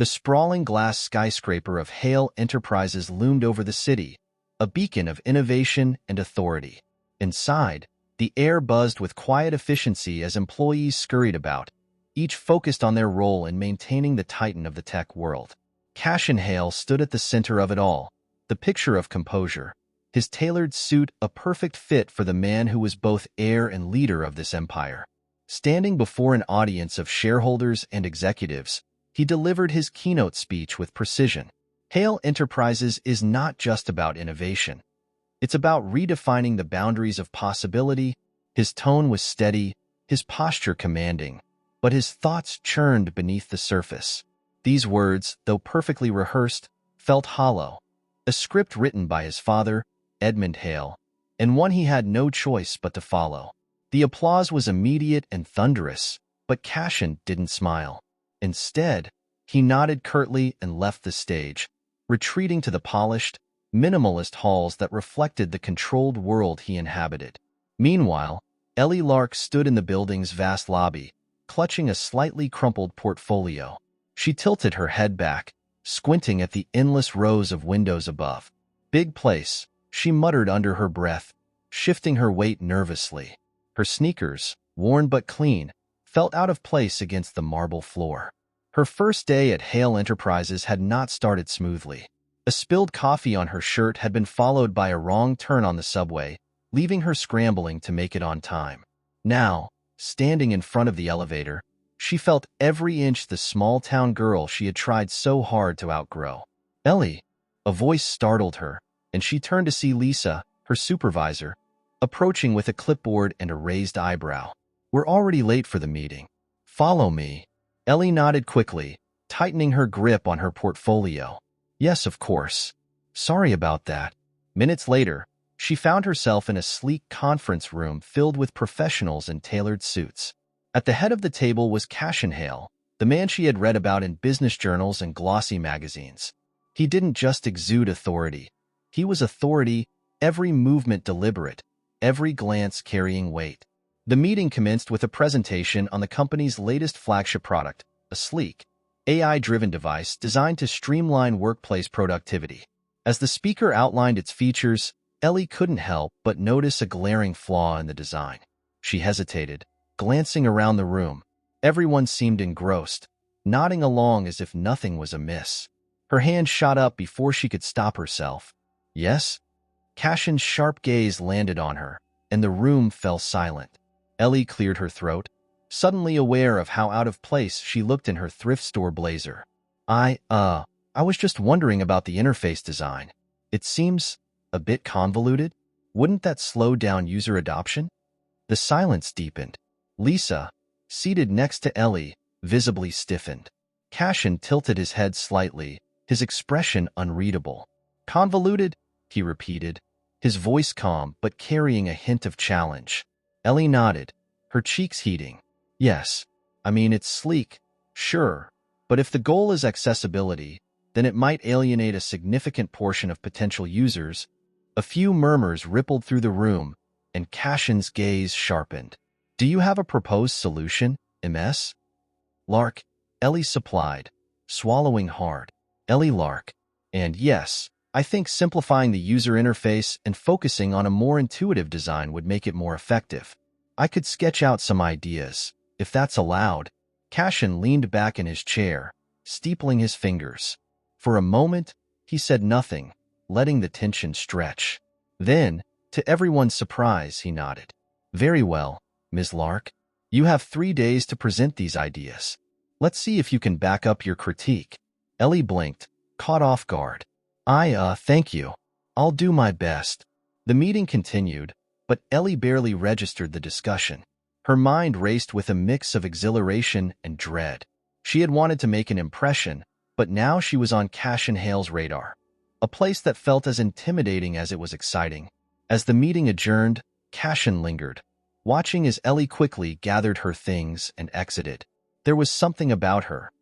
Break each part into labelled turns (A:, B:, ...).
A: The sprawling glass skyscraper of Heir Enterprises loomed over the city, a beacon of innovation and authority. Inside, the air buzzed with quiet efficiency as employees scurried about, each focused on their role in maintaining the titan of the tech world. Cashin Hale stood at the center of it all, the picture of composure, his tailored suit a perfect fit for the man who was both heir and leader of this empire. Standing before an audience of shareholders and executives, he delivered his keynote speech with precision. Heir Enterprises is not just about innovation. It's about redefining the boundaries of possibility. His tone was steady, his posture commanding, but his thoughts churned beneath the surface. These words, though perfectly rehearsed, felt hollow. A script written by his father, Edmund Hale, and one he had no choice but to follow. The applause was immediate and thunderous, but Cashin didn't smile. Instead, he nodded curtly and left the stage, retreating to the polished, minimalist halls that reflected the controlled world he inhabited. Meanwhile, Ellie Lark stood in the building's vast lobby, clutching a slightly crumpled portfolio. She tilted her head back, squinting at the endless rows of windows above. "Big place," she muttered under her breath, shifting her weight nervously. Her sneakers, worn but clean, felt out of place against the marble floor. Her first day at Heir Enterprises had not started smoothly. A spilled coffee on her shirt had been followed by a wrong turn on the subway, leaving her scrambling to make it on time. Now, standing in front of the elevator, she felt every inch the small-town girl she had tried so hard to outgrow. "Ellie," a voice startled her, and she turned to see Lisa, her supervisor, approaching with a clipboard and a raised eyebrow. "We're already late for the meeting. Follow me." Ellie nodded quickly, tightening her grip on her portfolio. "Yes, of course. Sorry about that." Minutes later, she found herself in a sleek conference room filled with professionals in tailored suits. At the head of the table was Cashin Hale, the man she had read about in business journals and glossy magazines. He didn't just exude authority. He was authority, every movement deliberate, every glance carrying weight. The meeting commenced with a presentation on the company's latest flagship product, a sleek, AI-driven device designed to streamline workplace productivity. As the speaker outlined its features, Ellie couldn't help but notice a glaring flaw in the design. She hesitated, glancing around the room. Everyone seemed engrossed, nodding along as if nothing was amiss. Her hand shot up before she could stop herself. "Yes?" Cashin's sharp gaze landed on her, and the room fell silent. Ellie cleared her throat, suddenly aware of how out of place she looked in her thrift store blazer. I was just wondering about the interface design. It seems a bit convoluted. Wouldn't that slow down user adoption?" The silence deepened. Lisa, seated next to Ellie, visibly stiffened. Cashin tilted his head slightly, his expression unreadable. "Convoluted?" he repeated, his voice calm but carrying a hint of challenge. Ellie nodded, her cheeks heating. "Yes, I mean it's sleek, sure, but if the goal is accessibility, then it might alienate a significant portion of potential users." A few murmurs rippled through the room, and Cashin's gaze sharpened. "Do you have a proposed solution, MS?" "Lark," Ellie supplied, swallowing hard. Ellie Lark. "And yes, I think simplifying the user interface and focusing on a more intuitive design would make it more effective. I could sketch out some ideas, if that's allowed." Cashin leaned back in his chair, steepling his fingers. For a moment, he said nothing, letting the tension stretch. Then, to everyone's surprise, he nodded. "Very well, Ms. Lark. You have 3 days to present these ideas. Let's see if you can back up your critique." Ellie blinked, caught off guard. Thank you. I'll do my best." The meeting continued, but Ellie barely registered the discussion. Her mind raced with a mix of exhilaration and dread. She had wanted to make an impression, but now she was on Cashin Hale's radar, a place that felt as intimidating as it was exciting. As the meeting adjourned, Cashin lingered, watching as Ellie quickly gathered her things and exited. There was something about her,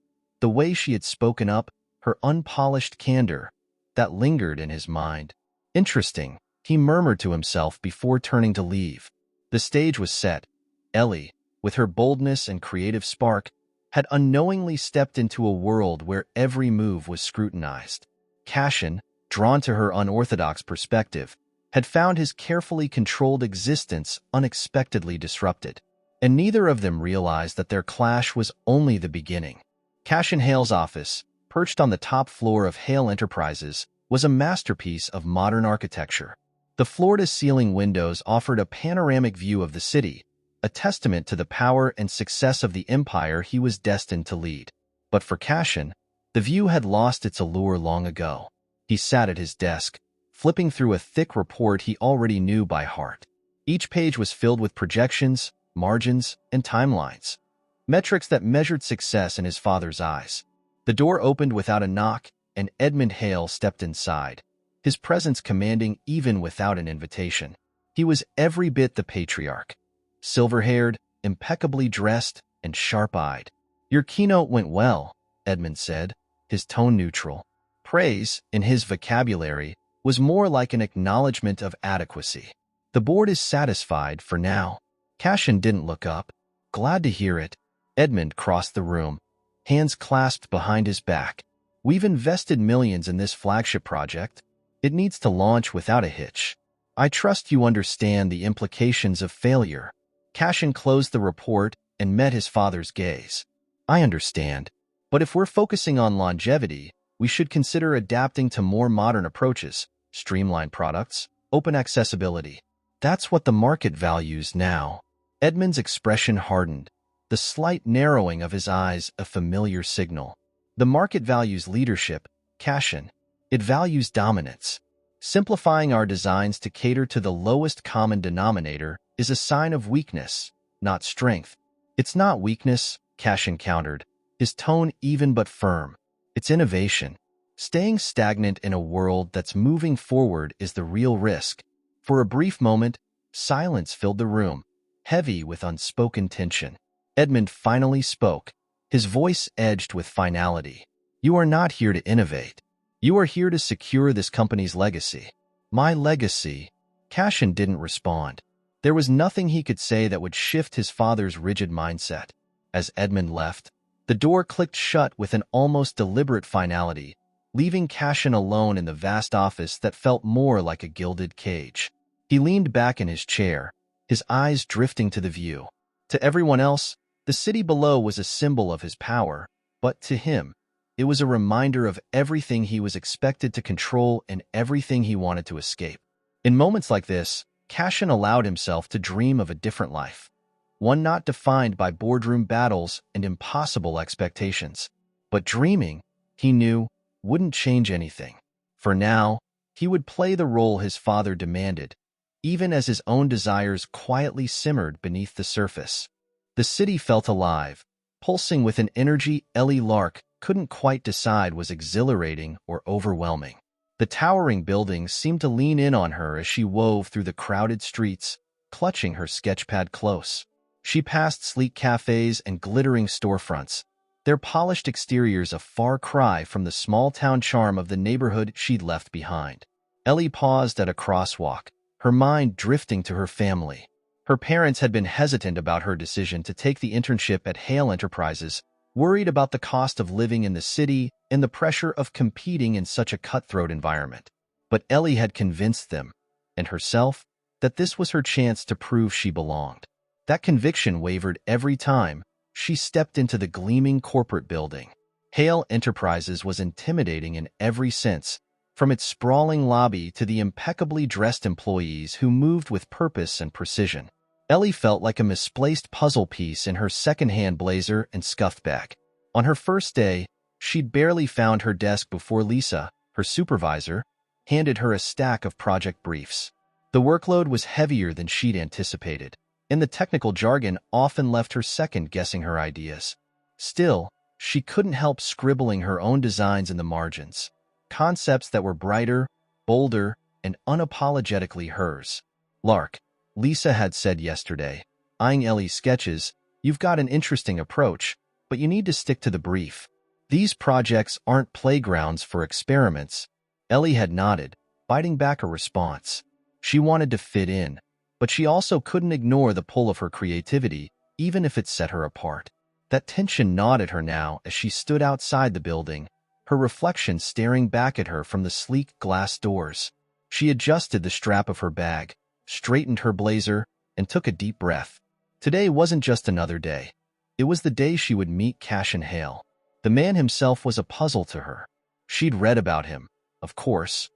A: the way she had spoken up, her unpolished candor, that lingered in his mind. "Interesting," he murmured to himself before turning to leave. The stage was set. Ellie, with her boldness and creative spark, had unknowingly stepped into a world where every move was scrutinized. Cashin, drawn to her unorthodox perspective, had found his carefully controlled existence unexpectedly disrupted, and neither of them realized that their clash was only the beginning. Cashin Hale's office, perched on the top floor of Hale Enterprises, was a masterpiece of modern architecture. The floor-to-ceiling windows offered a panoramic view of the city, a testament to the power and success of the empire he was destined to lead. But for Cashin, the view had lost its allure long ago. He sat at his desk, flipping through a thick report he already knew by heart. Each page was filled with projections, margins, and timelines, metrics that measured success in his father's eyes. The door opened without a knock, and Edmund Hale stepped inside, his presence commanding even without an invitation. He was every bit the patriarch, silver-haired, impeccably dressed, and sharp-eyed. "Your keynote went well," Edmund said, his tone neutral. Praise, in his vocabulary, was more like an acknowledgement of adequacy. "The board is satisfied for now." Cashin didn't look up. "Glad to hear it." Edmund crossed the room, hands clasped behind his back. "We've invested millions in this flagship project. It needs to launch without a hitch. I trust you understand the implications of failure." Cashin closed the report and met his father's gaze. "I understand. But if we're focusing on longevity, we should consider adapting to more modern approaches, streamlined products, open accessibility. That's what the market values now." Edmund's expression hardened, the slight narrowing of his eyes a familiar signal. "The market values leadership, Cashin. It values dominance. Simplifying our designs to cater to the lowest common denominator is a sign of weakness, not strength." "It's not weakness," Cashin countered, his tone even but firm. "It's innovation. Staying stagnant in a world that's moving forward is the real risk." For a brief moment, silence filled the room, heavy with unspoken tension. Edmund finally spoke, his voice edged with finality. "You are not here to innovate. You are here to secure this company's legacy." "My legacy?" Cashin didn't respond. There was nothing he could say that would shift his father's rigid mindset. As Edmund left, the door clicked shut with an almost deliberate finality, leaving Cashin alone in the vast office that felt more like a gilded cage. He leaned back in his chair, his eyes drifting to the view. To everyone else, the city below was a symbol of his power, but to him, it was a reminder of everything he was expected to control and everything he wanted to escape. In moments like this, Cashin allowed himself to dream of a different life, one not defined by boardroom battles and impossible expectations. But dreaming, he knew, wouldn't change anything. For now, he would play the role his father demanded, even as his own desires quietly simmered beneath the surface. The city felt alive, pulsing with an energy Ellie Lark couldn't quite decide was exhilarating or overwhelming. The towering buildings seemed to lean in on her as she wove through the crowded streets, clutching her sketchpad close. She passed sleek cafes and glittering storefronts, their polished exteriors a far cry from the small-town charm of the neighborhood she'd left behind. Ellie paused at a crosswalk, her mind drifting to her family. Her parents had been hesitant about her decision to take the internship at Hale Enterprises, worried about the cost of living in the city and the pressure of competing in such a cutthroat environment. But Ellie had convinced them, and herself, that this was her chance to prove she belonged. That conviction wavered every time she stepped into the gleaming corporate building. Hale Enterprises was intimidating in every sense, from its sprawling lobby to the impeccably dressed employees who moved with purpose and precision. Ellie felt like a misplaced puzzle piece in her second-hand blazer and scuffed bag. On her first day, she'd barely found her desk before Lisa, her supervisor, handed her a stack of project briefs. The workload was heavier than she'd anticipated, and the technical jargon often left her second-guessing her ideas. Still, she couldn't help scribbling her own designs in the margins, concepts that were brighter, bolder, and unapologetically hers. "Lark," Lisa had said yesterday, eyeing Ellie's sketches, "you've got an interesting approach, but you need to stick to the brief. These projects aren't playgrounds for experiments." Ellie had nodded, biting back a response. She wanted to fit in, but she also couldn't ignore the pull of her creativity, even if it set her apart. That tension gnawed at her now as she stood outside the building, her reflection staring back at her from the sleek glass doors. She adjusted the strap of her bag, straightened her blazer, and took a deep breath. Today wasn't just another day. It was the day she would meet Heir. The man himself was a puzzle to her. She'd read about him, of course,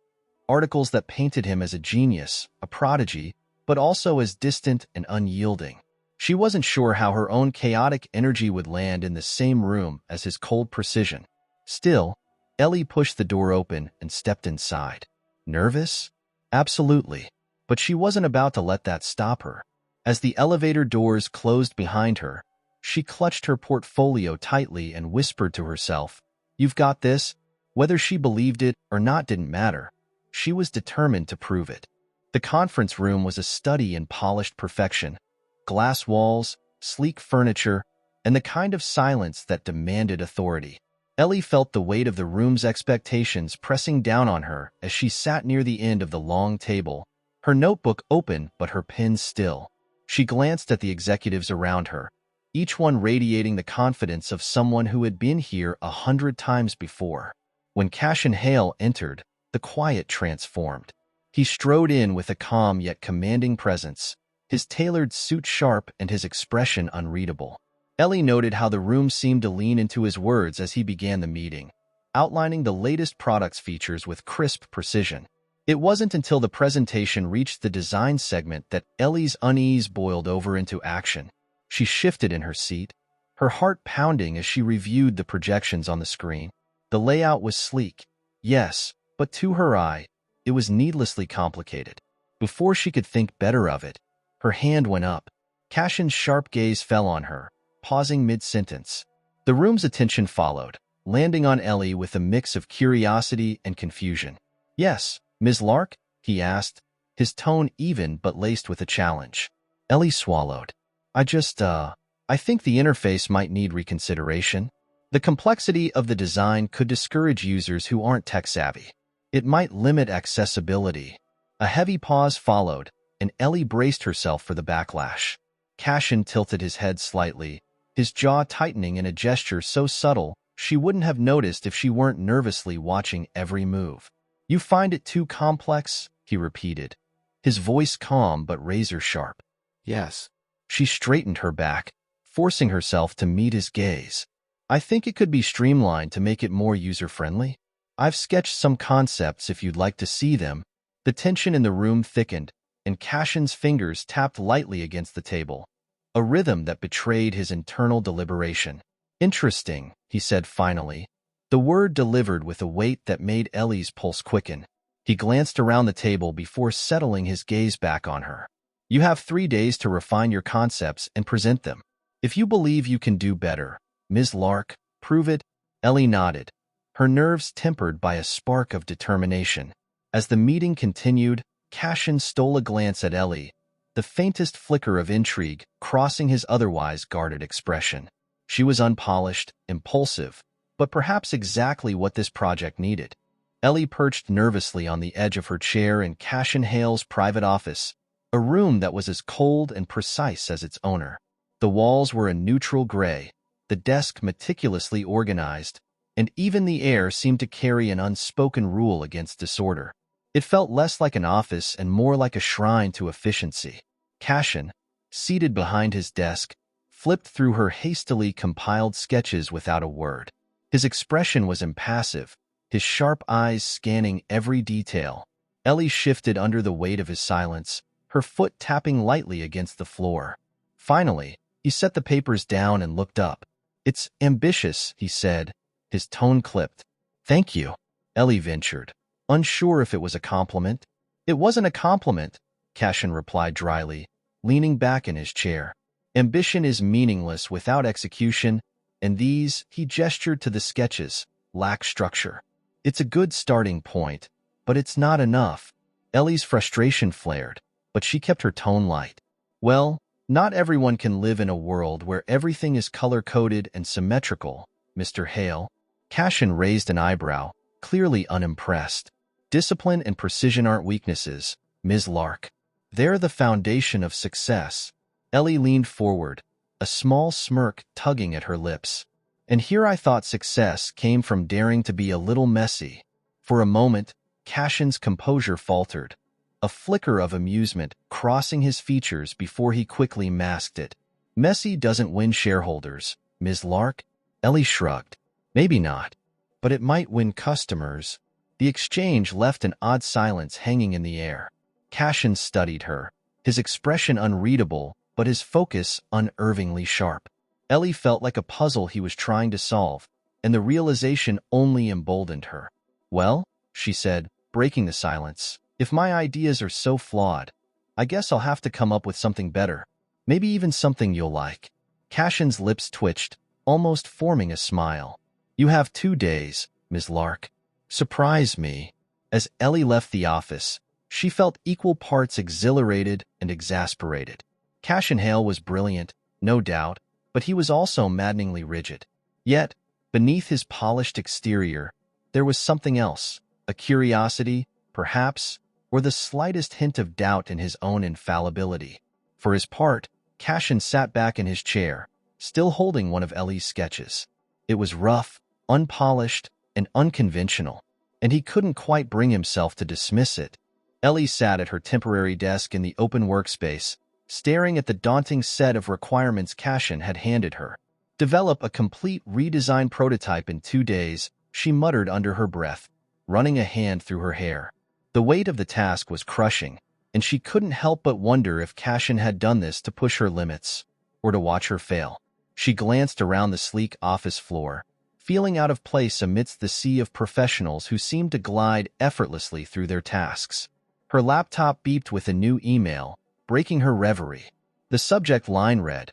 A: articles that painted him as a genius, a prodigy, but also as distant and unyielding. She wasn't sure how her own chaotic energy would land in the same room as his cold precision. Still, Ellie pushed the door open and stepped inside. Nervous? Absolutely. But she wasn't about to let that stop her. As the elevator doors closed behind her, she clutched her portfolio tightly and whispered to herself, "You've got this." Whether she believed it or not didn't matter. She was determined to prove it. The conference room was a study in polished perfection. Glass walls, sleek furniture, and the kind of silence that demanded authority. Ellie felt the weight of the room's expectations pressing down on her as she sat near the end of the long table, her notebook open but her pen still. She glanced at the executives around her, each one radiating the confidence of someone who had been here 100 times before. When Heir entered, the quiet transformed. He strode in with a calm yet commanding presence, his tailored suit sharp and his expression unreadable. Ellie noted how the room seemed to lean into his words as he began the meeting, outlining the latest product's features with crisp precision. It wasn't until the presentation reached the design segment that Ellie's unease boiled over into action. She shifted in her seat, her heart pounding as she reviewed the projections on the screen. The layout was sleek, yes, but to her eye, it was needlessly complicated. Before she could think better of it, her hand went up. Heir's sharp gaze fell on her, pausing mid-sentence. The room's attention followed, landing on Ellie with a mix of curiosity and confusion. "Yes, Ms. Lark?" he asked, his tone even but laced with a challenge. Ellie swallowed. I think the interface might need reconsideration. The complexity of the design could discourage users who aren't tech-savvy. It might limit accessibility." A heavy pause followed, and Ellie braced herself for the backlash. Heir tilted his head slightly, his jaw tightening in a gesture so subtle she wouldn't have noticed if she weren't nervously watching every move. "You find it too complex?" he repeated, his voice calm but razor-sharp.
B: Yes.
A: She straightened her back, forcing herself to meet his gaze. "I think it could be streamlined to make it more user-friendly. I've sketched some concepts if you'd like to see them." The tension in the room thickened, and Heir's fingers tapped lightly against the table, a rhythm that betrayed his internal deliberation. "Interesting," he said finally, the word delivered with a weight that made Ellie's pulse quicken. He glanced around the table before settling his gaze back on her. "You have 3 days to refine your concepts and present them. If you believe you can do better, Ms. Lark, prove it." Ellie nodded, her nerves tempered by a spark of determination. As the meeting continued, Heir stole a glance at Ellie, the faintest flicker of intrigue crossing his otherwise guarded expression. She was unpolished, impulsive, but perhaps exactly what this project needed. Ellie perched nervously on the edge of her chair in Heir's private office, a room that was as cold and precise as its owner. The walls were a neutral gray, the desk meticulously organized, and even the air seemed to carry an unspoken rule against disorder. It felt less like an office and more like a shrine to efficiency. Heir, seated behind his desk, flipped through her hastily compiled sketches without a word. His expression was impassive, his sharp eyes scanning every detail. Ellie shifted under the weight of his silence, her foot tapping lightly against the floor. Finally, he set the papers down and looked up. "It's ambitious," he said, his tone clipped. "Thank you," Ellie ventured, unsure if it was a compliment. "It wasn't a compliment," Heir replied dryly, leaning back in his chair. "Ambition is meaningless without execution, and these," he gestured to the sketches, "lack structure. It's a good starting point, but it's not enough." Ellie's frustration flared, but she kept her tone light. "Well, not everyone can live in a world where everything is color-coded and symmetrical, Mr. Heir." Heir raised an eyebrow, clearly unimpressed. "Discipline and precision aren't weaknesses, Ms. Lark. They're the foundation of success." Ellie leaned forward, a small smirk tugging at her lips. And here I thought success came from daring to be a little messy. For a moment, Cashin's composure faltered, a flicker of amusement crossing his features before he quickly masked it. Messy doesn't win shareholders, Ms. Lark. Ellie shrugged. Maybe not, but it might win customers. The exchange left an odd silence hanging in the air. Cashin studied her, his expression unreadable, but his focus unervingly sharp. Ellie felt like a puzzle he was trying to solve, and the realization only emboldened her. Well, she said, breaking the silence, if my ideas are so flawed, I guess I'll have to come up with something better. Maybe even something you'll like. Cashin's lips twitched, almost forming a smile. You have 2 days, Ms. Lark. Surprise me. As Ellie left the office, she felt equal parts exhilarated and exasperated. Cashin Hale was brilliant, no doubt, but he was also maddeningly rigid. Yet, beneath his polished exterior, there was something else, a curiosity, perhaps, or the slightest hint of doubt in his own infallibility. For his part, Cashin sat back in his chair, still holding one of Ellie's sketches. It was rough, unpolished, and unconventional, and he couldn't quite bring himself to dismiss it. Ellie sat at her temporary desk in the open workspace, staring at the daunting set of requirements Cashin had handed her. Develop a complete redesigned prototype in 2 days, she muttered under her breath, running a hand through her hair. The weight of the task was crushing, and she couldn't help but wonder if Cashin had done this to push her limits, or to watch her fail. She glanced around the sleek office floor, feeling out of place amidst the sea of professionals who seemed to glide effortlessly through their tasks. Her laptop beeped with a new email, breaking her reverie. The subject line read,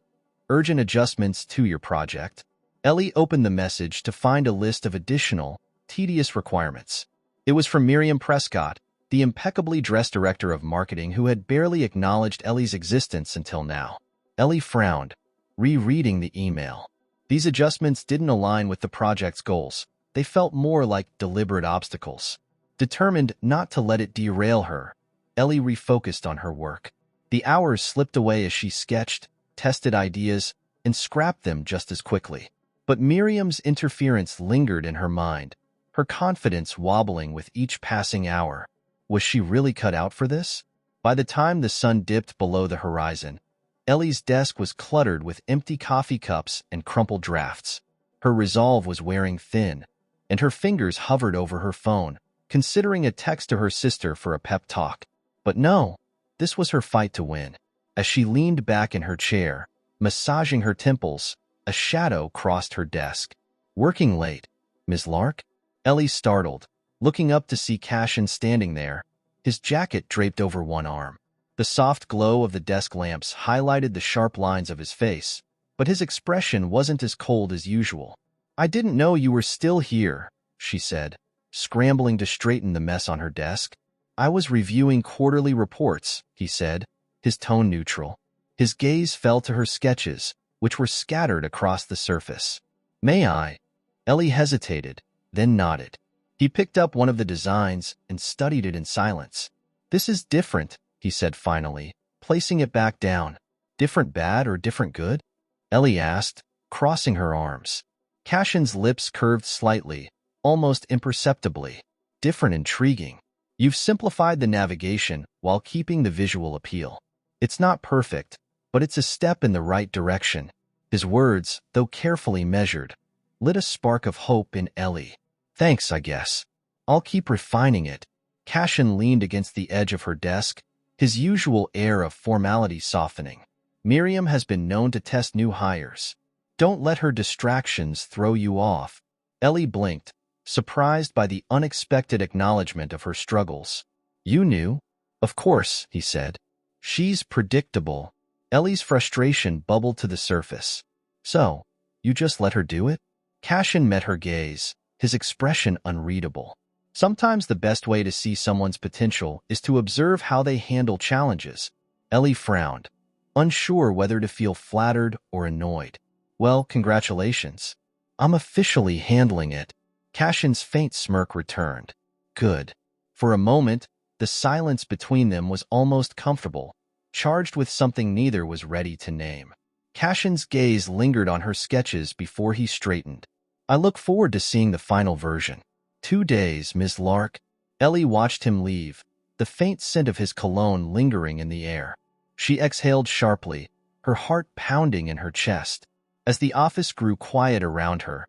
A: "Urgent adjustments to your project." Ellie opened the message to find a list of additional, tedious requirements. It was from Miriam Prescott, the impeccably dressed director of marketing who had barely acknowledged Ellie's existence until now. Ellie frowned, rereading the email. These adjustments didn't align with the project's goals. They felt more like deliberate obstacles. Determined not to let it derail her, Ellie refocused on her work. The hours slipped away as she sketched, tested ideas, and scrapped them just as quickly. But Miriam's interference lingered in her mind, her confidence wobbling with each passing hour. Was she really cut out for this? By the time the sun dipped below the horizon, Ellie's desk was cluttered with empty coffee cups and crumpled drafts. Her resolve was wearing thin, and her fingers hovered over her phone, considering a text to her sister for a pep talk. But no, this was her fight to win. As she leaned back in her chair, massaging her temples, a shadow crossed her desk. Working late, Ms. Lark? Ellie startled, looking up to see Cashin standing there, his jacket draped over one arm. The soft glow of the desk lamps highlighted the sharp lines of his face, but his expression wasn't as cold as usual. "I didn't know you were still here," she said, scrambling to straighten the mess on her desk. "I was reviewing quarterly reports," he said, his tone neutral. His gaze fell to her sketches, which were scattered across the surface. "May I?" Ellie hesitated, then nodded. He picked up one of the designs and studied it in silence. "This is different," he said finally, placing it back down. "Different bad or different good?" Ellie asked, crossing her arms. Cashin's lips curved slightly, almost imperceptibly. "Different intriguing. You've simplified the navigation while keeping the visual appeal. It's not perfect, but it's a step in the right direction." His words, though carefully measured, lit a spark of hope in Ellie. "Thanks, I guess. I'll keep refining it." Cashin leaned against the edge of her desk, his usual air of formality softening. "Miriam has been known to test new hires. Don't let her distractions throw you off." Ellie blinked, surprised by the unexpected acknowledgement of her struggles. "You knew?" "Of course," he said. "She's predictable." Ellie's frustration bubbled to the surface. "So, you just let her do it?" Cashin met her gaze, his expression unreadable. Sometimes the best way to see someone's potential is to observe how they handle challenges. Ellie frowned, unsure whether to feel flattered or annoyed. "Well, congratulations. I'm officially handling it." Cashin's faint smirk returned. "Good." For a moment, the silence between them was almost comfortable, charged with something neither was ready to name. Cashin's gaze lingered on her sketches before he straightened. I look forward to seeing the final version. 2 days, Miss Lark. Ellie watched him leave, the faint scent of his cologne lingering in the air. She exhaled sharply, her heart pounding in her chest. As the office grew quiet around her,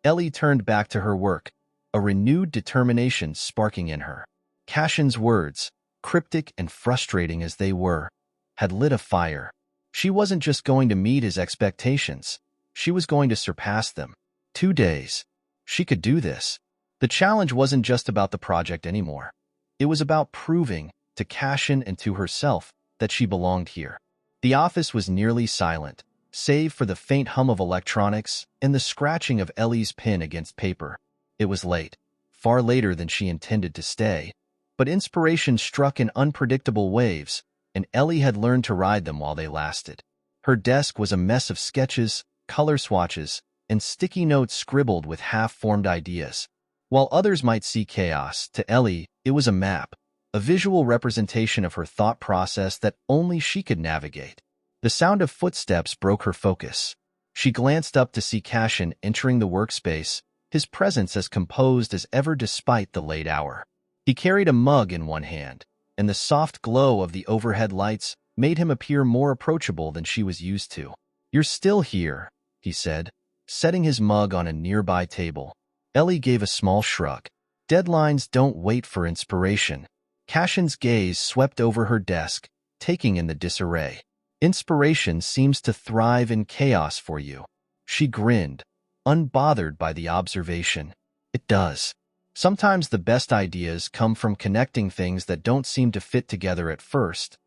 A: Ellie turned back to her work, a renewed determination sparking in her. Cashin's words, cryptic and frustrating as they were, had lit a fire. She wasn't just going to meet his expectations. She was going to surpass them. 2 days. She could do this. The challenge wasn't just about the project anymore. It was about proving, to Cashin and to herself, that she belonged here. The office was nearly silent, save for the faint hum of electronics and the scratching of Ellie's pen against paper. It was late, far later than she intended to stay, but inspiration struck in unpredictable waves, and Ellie had learned to ride them while they lasted. Her desk was a mess of sketches, color swatches, and sticky notes scribbled with half-formed ideas. While others might see chaos, to Ellie, it was a map, a visual representation of her thought process that only she could navigate. The sound of footsteps broke her focus. She glanced up to see Cashin entering the workspace, his presence as composed as ever despite the late hour. He carried a mug in one hand, and the soft glow of the overhead lights made him appear more approachable than she was used to. "You're still here," he said, setting his mug on a nearby table. Ellie gave a small shrug. Deadlines don't wait for inspiration. Cashin's gaze swept over her desk, taking in the disarray. "Inspiration seems to thrive in chaos for you." She grinned, unbothered by the observation. "It does. Sometimes the best ideas come from connecting things that don't seem to fit together at first."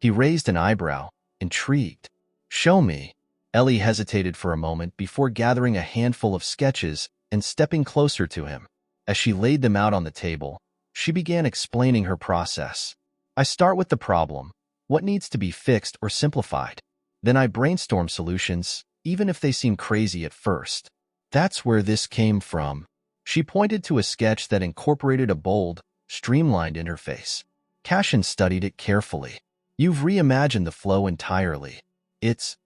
A: He raised an eyebrow, intrigued. "Show me." Ellie hesitated for a moment before gathering a handful of sketches and stepping closer to him. As she laid them out on the table, she began explaining her process. "I start with the problem, what needs to be fixed or simplified. Then I brainstorm solutions, even if they seem crazy at first. That's where this came from." She pointed to a sketch that incorporated a bold, streamlined interface. Cashin studied it carefully. "You've reimagined the flow entirely. It's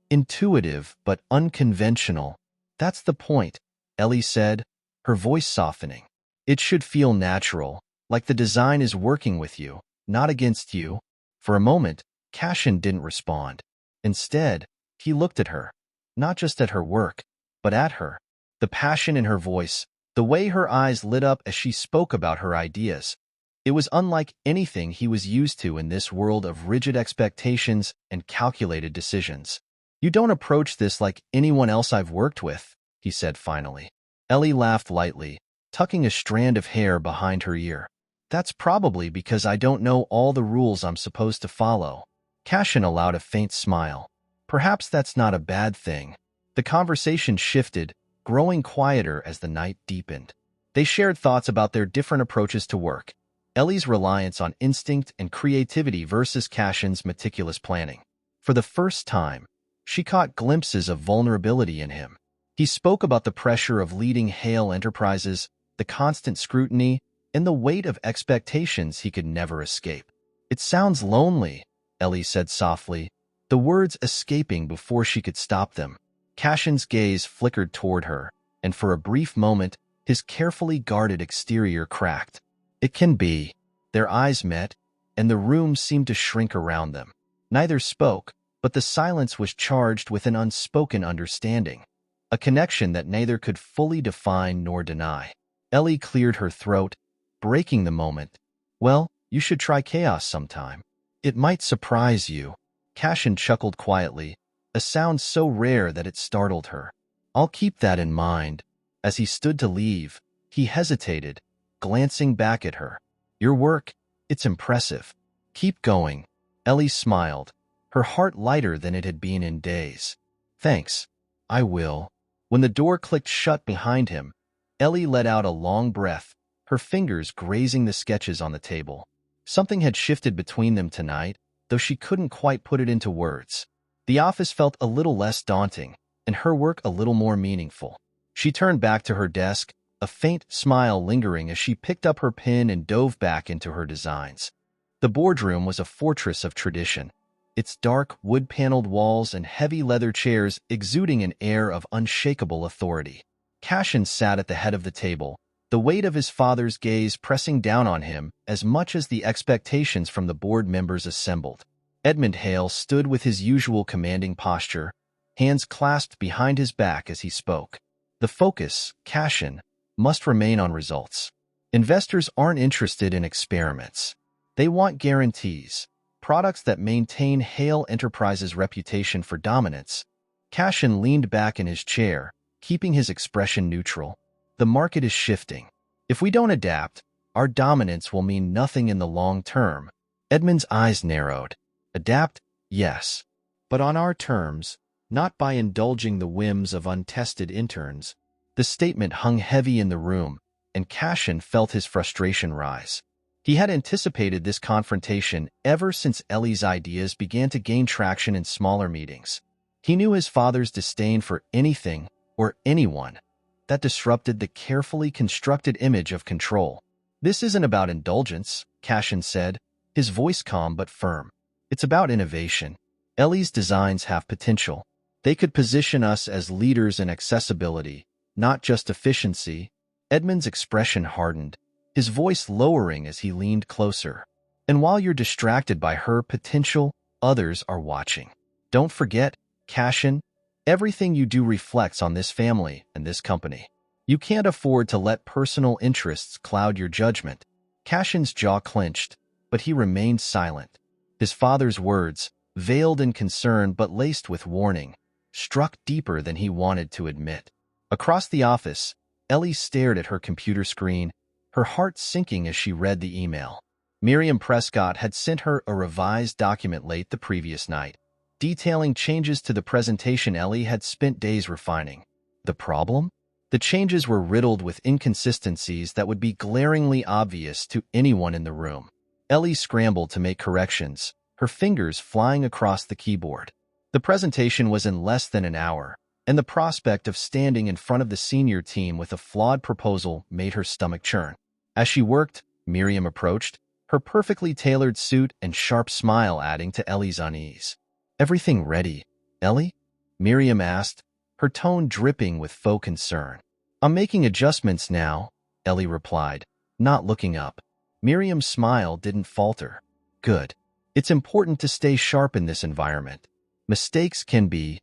A: intuitive but unconventional." "That's the point," Ellie said, her voice softening. "It should feel natural, like the design is working with you, not against you." For a moment, Cashin didn't respond. Instead, he looked at her, not just at her work, but at her. The passion in her voice, the way her eyes lit up as she spoke about her ideas. It was unlike anything he was used to in this world of rigid expectations and calculated decisions. "You don't approach this like anyone else I've worked with," he said finally. Ellie laughed lightly, tucking a strand of hair behind her ear. "That's probably because I don't know all the rules I'm supposed to follow." Cashin allowed a faint smile. "Perhaps that's not a bad thing." The conversation shifted, growing quieter as the night deepened. They shared thoughts about their different approaches to work, Ellie's reliance on instinct and creativity versus Cashin's meticulous planning. For the first time, she caught glimpses of vulnerability in him. He spoke about the pressure of leading Heir enterprises, the constant scrutiny, and the weight of expectations he could never escape. "It sounds lonely," Ellie said softly, the words escaping before she could stop them. Cashin's gaze flickered toward her, and for a brief moment, his carefully guarded exterior cracked. "It can be." Their eyes met, and the room seemed to shrink around them. Neither spoke, but the silence was charged with an unspoken understanding, a connection that neither could fully define nor deny. Ellie cleared her throat, breaking the moment. "Well, you should try chaos sometime. It might surprise you." Cashin chuckled quietly, a sound so rare that it startled her. "I'll keep that in mind." As he stood to leave, he hesitated, glancing back at her. "Your work, it's impressive. Keep going." Ellie smiled, her heart lighter than it had been in days. "Thanks. I will." When the door clicked shut behind him, Ellie let out a long breath, her fingers grazing the sketches on the table. Something had shifted between them tonight, though she couldn't quite put it into words. The office felt a little less daunting, and her work a little more meaningful. She turned back to her desk, a faint smile lingering as she picked up her pen and dove back into her designs. The boardroom was a fortress of tradition. its dark, wood-paneled walls and heavy leather chairs exuding an air of unshakable authority. Cashin sat at the head of the table, the weight of his father's gaze pressing down on him as much as the expectations from the board members assembled. Edmund Hale stood with his usual commanding posture, hands clasped behind his back as he spoke. The focus, Cashin, must remain on results. Investors aren't interested in experiments. They want guarantees, products that maintain Hale Enterprises' reputation for dominance. Cashin leaned back in his chair, keeping his expression neutral. The market is shifting. If we don't adapt, our dominance will mean nothing in the long term. Edmund's eyes narrowed. Adapt, yes, but on our terms, not by indulging the whims of untested interns. The statement hung heavy in the room, and Cashin felt his frustration rise. He had anticipated this confrontation ever since Ellie's ideas began to gain traction in smaller meetings. He knew his father's disdain for anything or anyone that disrupted the carefully constructed image of control. This isn't about indulgence, Cashin said, his voice calm but firm. It's about innovation. Ellie's designs have potential. They could position us as leaders in accessibility, not just efficiency. Edmund's expression hardened, his voice lowering as he leaned closer. And while you're distracted by her potential, others are watching. Don't forget, Cashin, everything you do reflects on this family and this company. You can't afford to let personal interests cloud your judgment. Cashin's jaw clenched, but he remained silent. His father's words, veiled in concern but laced with warning, struck deeper than he wanted to admit. Across the office, Ellie stared at her computer screen, her heart sinking as she read the email. Miriam Prescott had sent her a revised document late the previous night, detailing changes to the presentation Ellie had spent days refining. The problem? The changes were riddled with inconsistencies that would be glaringly obvious to anyone in the room. Ellie scrambled to make corrections, her fingers flying across the keyboard. The presentation was in less than an hour, and the prospect of standing in front of the senior team with a flawed proposal made her stomach churn. As she worked, Miriam approached, her perfectly tailored suit and sharp smile adding to Ellie's unease. "Everything ready, Ellie?" Miriam asked, her tone dripping with faux concern. "I'm making adjustments now," Ellie replied, not looking up. Miriam's smile didn't falter. "Good. It's important to stay sharp in this environment. Mistakes can be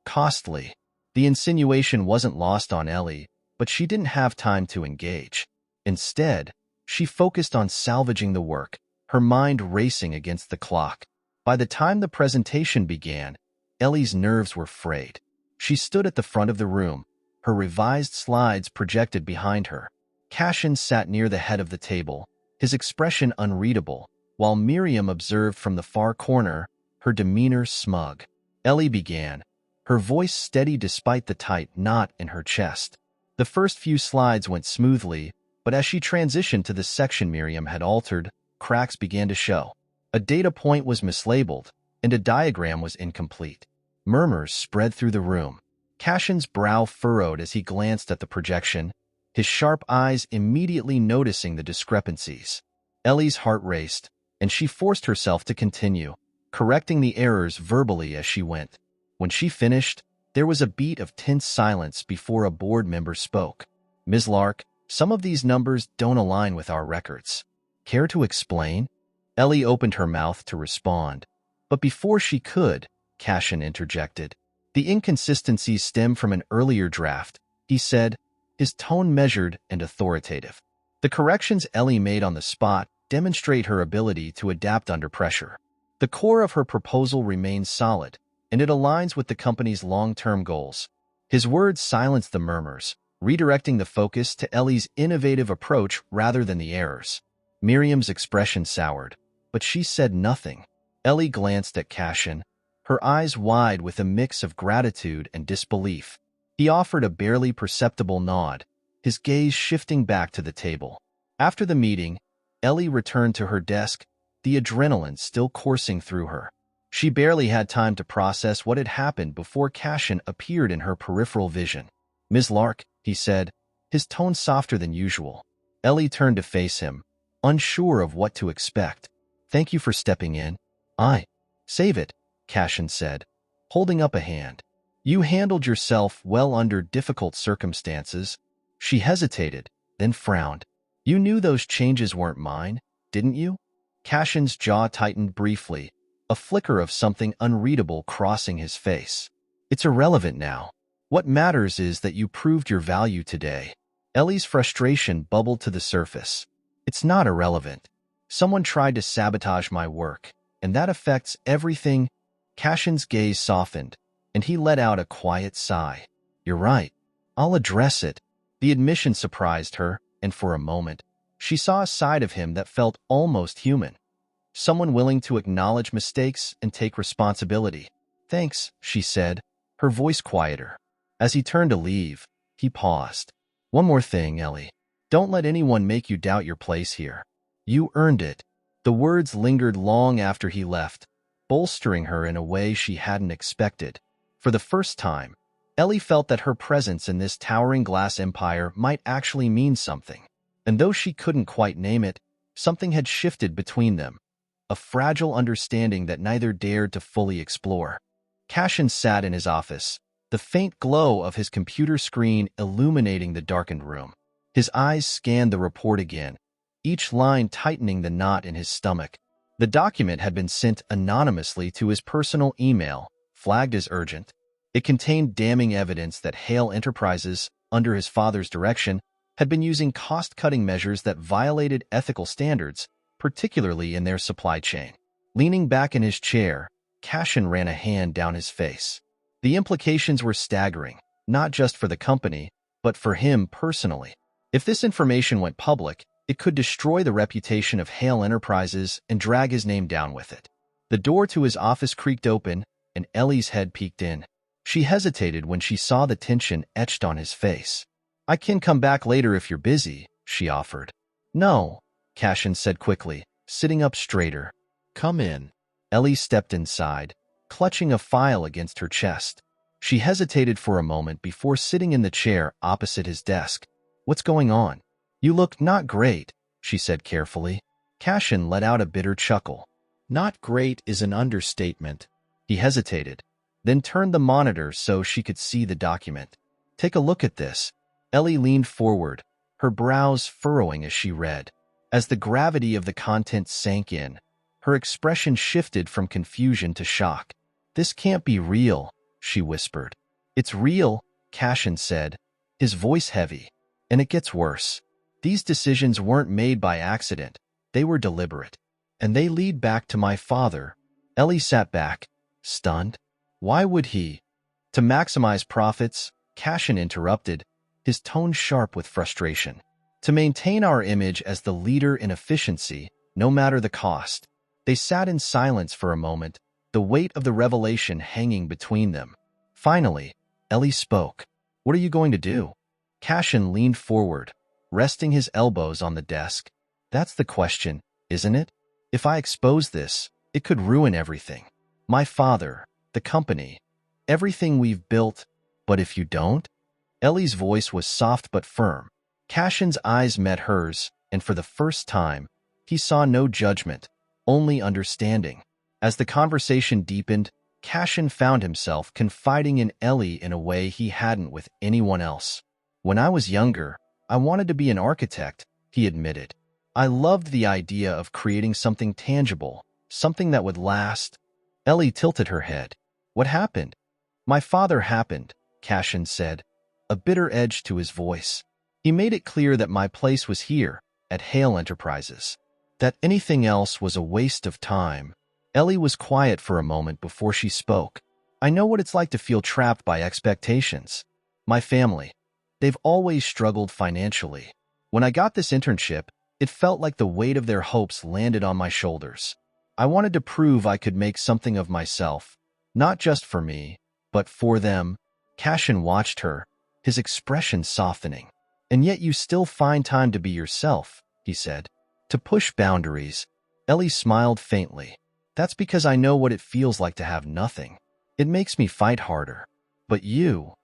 A: costly." The insinuation wasn't lost on Ellie, but she didn't have time to engage. Instead, she focused on salvaging the work, her mind racing against the clock. By the time the presentation began, Ellie's nerves were frayed. She stood at the front of the room, her revised slides projected behind her. Cashin sat near the head of the table, his expression unreadable, while Miriam observed from the far corner, her demeanor smug. Ellie began, her voice steady despite the tight knot in her chest. The first few slides went smoothly, but as she transitioned to the section Miriam had altered, cracks began to show. A data point was mislabeled, and a diagram was incomplete. Murmurs spread through the room. Cashin's brow furrowed as he glanced at the projection, his sharp eyes immediately noticing the discrepancies. Ellie's heart raced, and she forced herself to continue, correcting the errors verbally as she went. When she finished, there was a beat of tense silence before a board member spoke. "Ms. Lark, some of these numbers don't align with our records. Care to explain?" Ellie opened her mouth to respond, but before she could, Cashin interjected. "The inconsistencies stem from an earlier draft," he said, his tone measured and authoritative. The corrections Ellie made on the spot demonstrate her ability to adapt under pressure. The core of her proposal remains solid, and it aligns with the company's long-term goals. His words silenced the murmurs, redirecting the focus to Ellie's innovative approach rather than the errors. Miriam's expression soured, but she said nothing. Ellie glanced at Cashin, her eyes wide with a mix of gratitude and disbelief. He offered a barely perceptible nod, his gaze shifting back to the table. After the meeting, Ellie returned to her desk, the adrenaline still coursing through her. She barely had time to process what had happened before Cashin appeared in her peripheral vision. "Ms. Lark," he said, his tone softer than usual. Ellie turned to face him, unsure of what to expect. "Thank you for stepping in." "Save it," Cashin said, holding up a hand. You handled yourself well under difficult circumstances. She hesitated, then frowned. You knew those changes weren't mine, didn't you? Cashin's jaw tightened briefly, a flicker of something unreadable crossing his face. It's irrelevant now. What matters is that you proved your value today. Ellie's frustration bubbled to the surface. It's not irrelevant. Someone tried to sabotage my work, and that affects everything. Cashin's gaze softened, and he let out a quiet sigh. You're right. I'll address it. The admission surprised her, and for a moment, she saw a side of him that felt almost human. Someone willing to acknowledge mistakes and take responsibility. Thanks, she said, her voice quieter. As he turned to leave, he paused. One more thing, Ellie. Don't let anyone make you doubt your place here. You earned it. The words lingered long after he left, bolstering her in a way she hadn't expected. For the first time, Ellie felt that her presence in this towering glass empire might actually mean something. And though she couldn't quite name it, something had shifted between them, a fragile understanding that neither dared to fully explore. Cashin sat in his office, the faint glow of his computer screen illuminating the darkened room. His eyes scanned the report again, each line tightening the knot in his stomach. The document had been sent anonymously to his personal email, flagged as urgent. It contained damning evidence that Heir Enterprises, under his father's direction, had been using cost-cutting measures that violated ethical standards, particularly in their supply chain. Leaning back in his chair, Cashin ran a hand down his face. The implications were staggering, not just for the company, but for him personally. If this information went public, it could destroy the reputation of Heir Enterprises and drag his name down with it. The door to his office creaked open, and Ellie's head peeked in. She hesitated when she saw the tension etched on his face. I can come back later if you're busy, she offered. No, Cashin said quickly, sitting up straighter. Come in. Ellie stepped inside, clutching a file against her chest. She hesitated for a moment before sitting in the chair opposite his desk. What's going on? You look not great, she said carefully. Cashin let out a bitter chuckle. Not great is an understatement. He hesitated, then turned the monitor so she could see the document. Take a look at this. Ellie leaned forward, her brows furrowing as she read. As the gravity of the content sank in, her expression shifted from confusion to shock. This can't be real, she whispered. It's real, Cashin said, his voice heavy. And it gets worse. These decisions weren't made by accident. They were deliberate. And they lead back to my father. Ellie sat back, stunned. Why would he? To maximize profits, Cashin interrupted, his tone sharp with frustration. To maintain our image as the leader in efficiency, no matter the cost. They sat in silence for a moment, the weight of the revelation hanging between them. Finally, Ellie spoke. What are you going to do? Cashin leaned forward, resting his elbows on the desk. That's the question, isn't it? If I expose this, it could ruin everything. My father, the company, everything we've built. But if you don't? Ellie's voice was soft but firm. Cashin's eyes met hers, and for the first time, he saw no judgment, only understanding. As the conversation deepened, Cashin found himself confiding in Ellie in a way he hadn't with anyone else. When I was younger, I wanted to be an architect, he admitted. I loved the idea of creating something tangible, something that would last. Ellie tilted her head. What happened? My father happened, Cashin said, a bitter edge to his voice. He made it clear that my place was here, at Heir Enterprises. That anything else was a waste of time. Ellie was quiet for a moment before she spoke. I know what it's like to feel trapped by expectations. My family. They've always struggled financially. When I got this internship, it felt like the weight of their hopes landed on my shoulders. I wanted to prove I could make something of myself, not just for me, but for them. Cashin watched her, his expression softening. And yet you still find time to be yourself, he said. To push boundaries. Ellie smiled faintly. That's because I know what it feels like to have nothing. It makes me fight harder. But you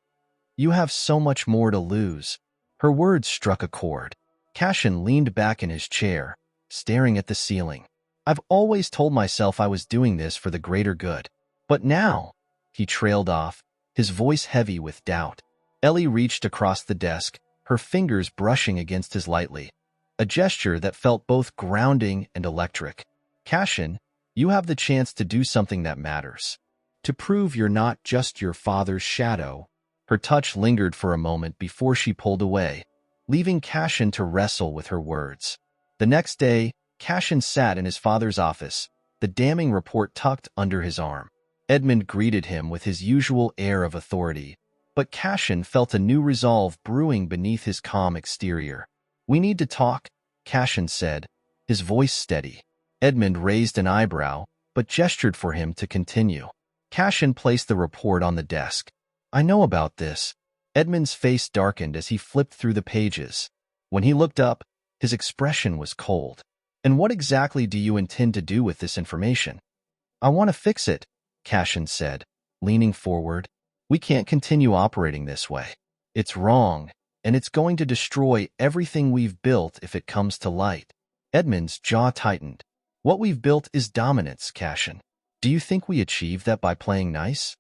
A: have so much more to lose. Her words struck a chord. Cashin leaned back in his chair, staring at the ceiling. I've always told myself I was doing this for the greater good. But now, he trailed off, his voice heavy with doubt. Ellie reached across the desk, her fingers brushing against his lightly, a gesture that felt both grounding and electric. Cashin, you have the chance to do something that matters. To prove you're not just your father's shadow. Her touch lingered for a moment before she pulled away, leaving Cashin to wrestle with her words. The next day, Cashin sat in his father's office, the damning report tucked under his arm. Edmund greeted him with his usual air of authority, but Cashin felt a new resolve brewing beneath his calm exterior. We need to talk, Cashin said, his voice steady. Edmund raised an eyebrow, but gestured for him to continue. Cashin placed the report on the desk. I know about this. Edmund's face darkened as he flipped through the pages. When he looked up, his expression was cold. And what exactly do you intend to do with this information? I want to fix it, Cashin said, leaning forward. We can't continue operating this way. It's wrong, and it's going to destroy everything we've built if it comes to light. Edmund's jaw tightened. What we've built is dominance, Cashin. Do you think we achieved that by playing nice?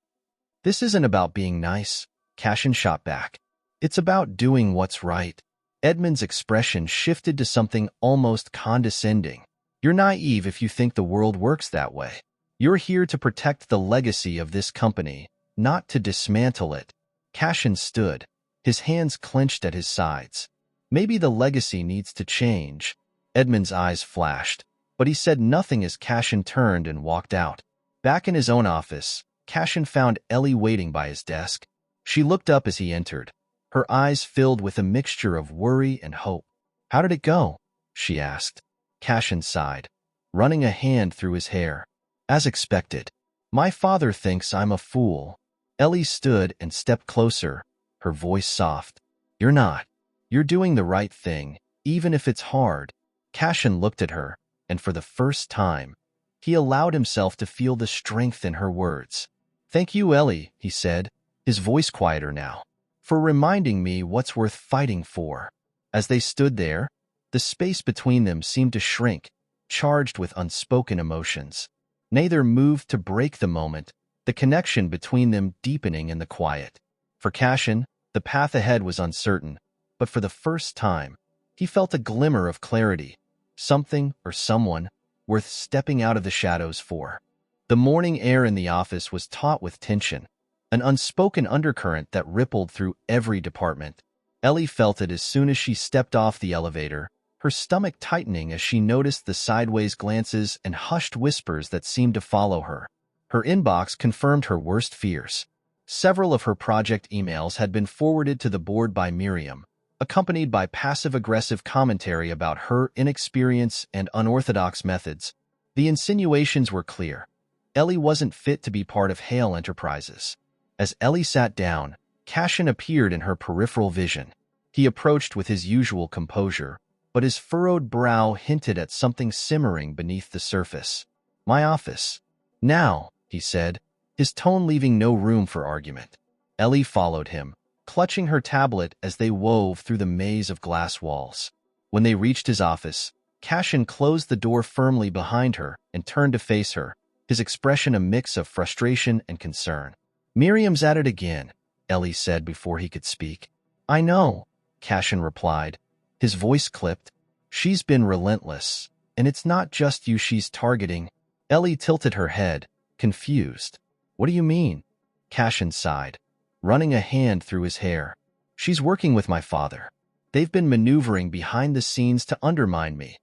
A: This isn't about being nice, Cashin shot back. It's about doing what's right. Edmund's expression shifted to something almost condescending. You're naive if you think the world works that way. You're here to protect the legacy of this company, not to dismantle it. Cashin stood, his hands clenched at his sides. Maybe the legacy needs to change. Edmund's eyes flashed, but he said nothing as Cashin turned and walked out. Back in his own office, Cashin found Ellie waiting by his desk. She looked up as he entered, her eyes filled with a mixture of worry and hope. How did it go? She asked. Cashin sighed, running a hand through his hair. As expected. My father thinks I'm a fool. Ellie stood and stepped closer, her voice soft. You're not. You're doing the right thing, even if it's hard. Cashin looked at her, and for the first time, he allowed himself to feel the strength in her words. Thank you, Ellie, he said, his voice quieter now, for reminding me what's worth fighting for. As they stood there, the space between them seemed to shrink, charged with unspoken emotions. Neither moved to break the moment, the connection between them deepening in the quiet. For Cashin, the path ahead was uncertain, but for the first time, he felt a glimmer of clarity, something or someone worth stepping out of the shadows for. The morning air in the office was taut with tension, an unspoken undercurrent that rippled through every department. Ellie felt it as soon as she stepped off the elevator, her stomach tightening as she noticed the sideways glances and hushed whispers that seemed to follow her. Her inbox confirmed her worst fears. Several of her project emails had been forwarded to the board by Miriam, accompanied by passive-aggressive commentary about her inexperience and unorthodox methods. The insinuations were clear. Ellie wasn't fit to be part of Heir Enterprises. As Ellie sat down, Cashin appeared in her peripheral vision. He approached with his usual composure, but his furrowed brow hinted at something simmering beneath the surface. My office. Now, he said, his tone leaving no room for argument. Ellie followed him, clutching her tablet as they wove through the maze of glass walls. When they reached his office, Cashin closed the door firmly behind her and turned to face her, his expression a mix of frustration and concern. Miriam's at it again, Ellie said before he could speak. I know, Cashin replied, his voice clipped. She's been relentless, and it's not just you she's targeting. Ellie tilted her head, confused. What do you mean? Cashin sighed, running a hand through his hair. She's working with my father. They've been maneuvering behind the scenes to undermine me,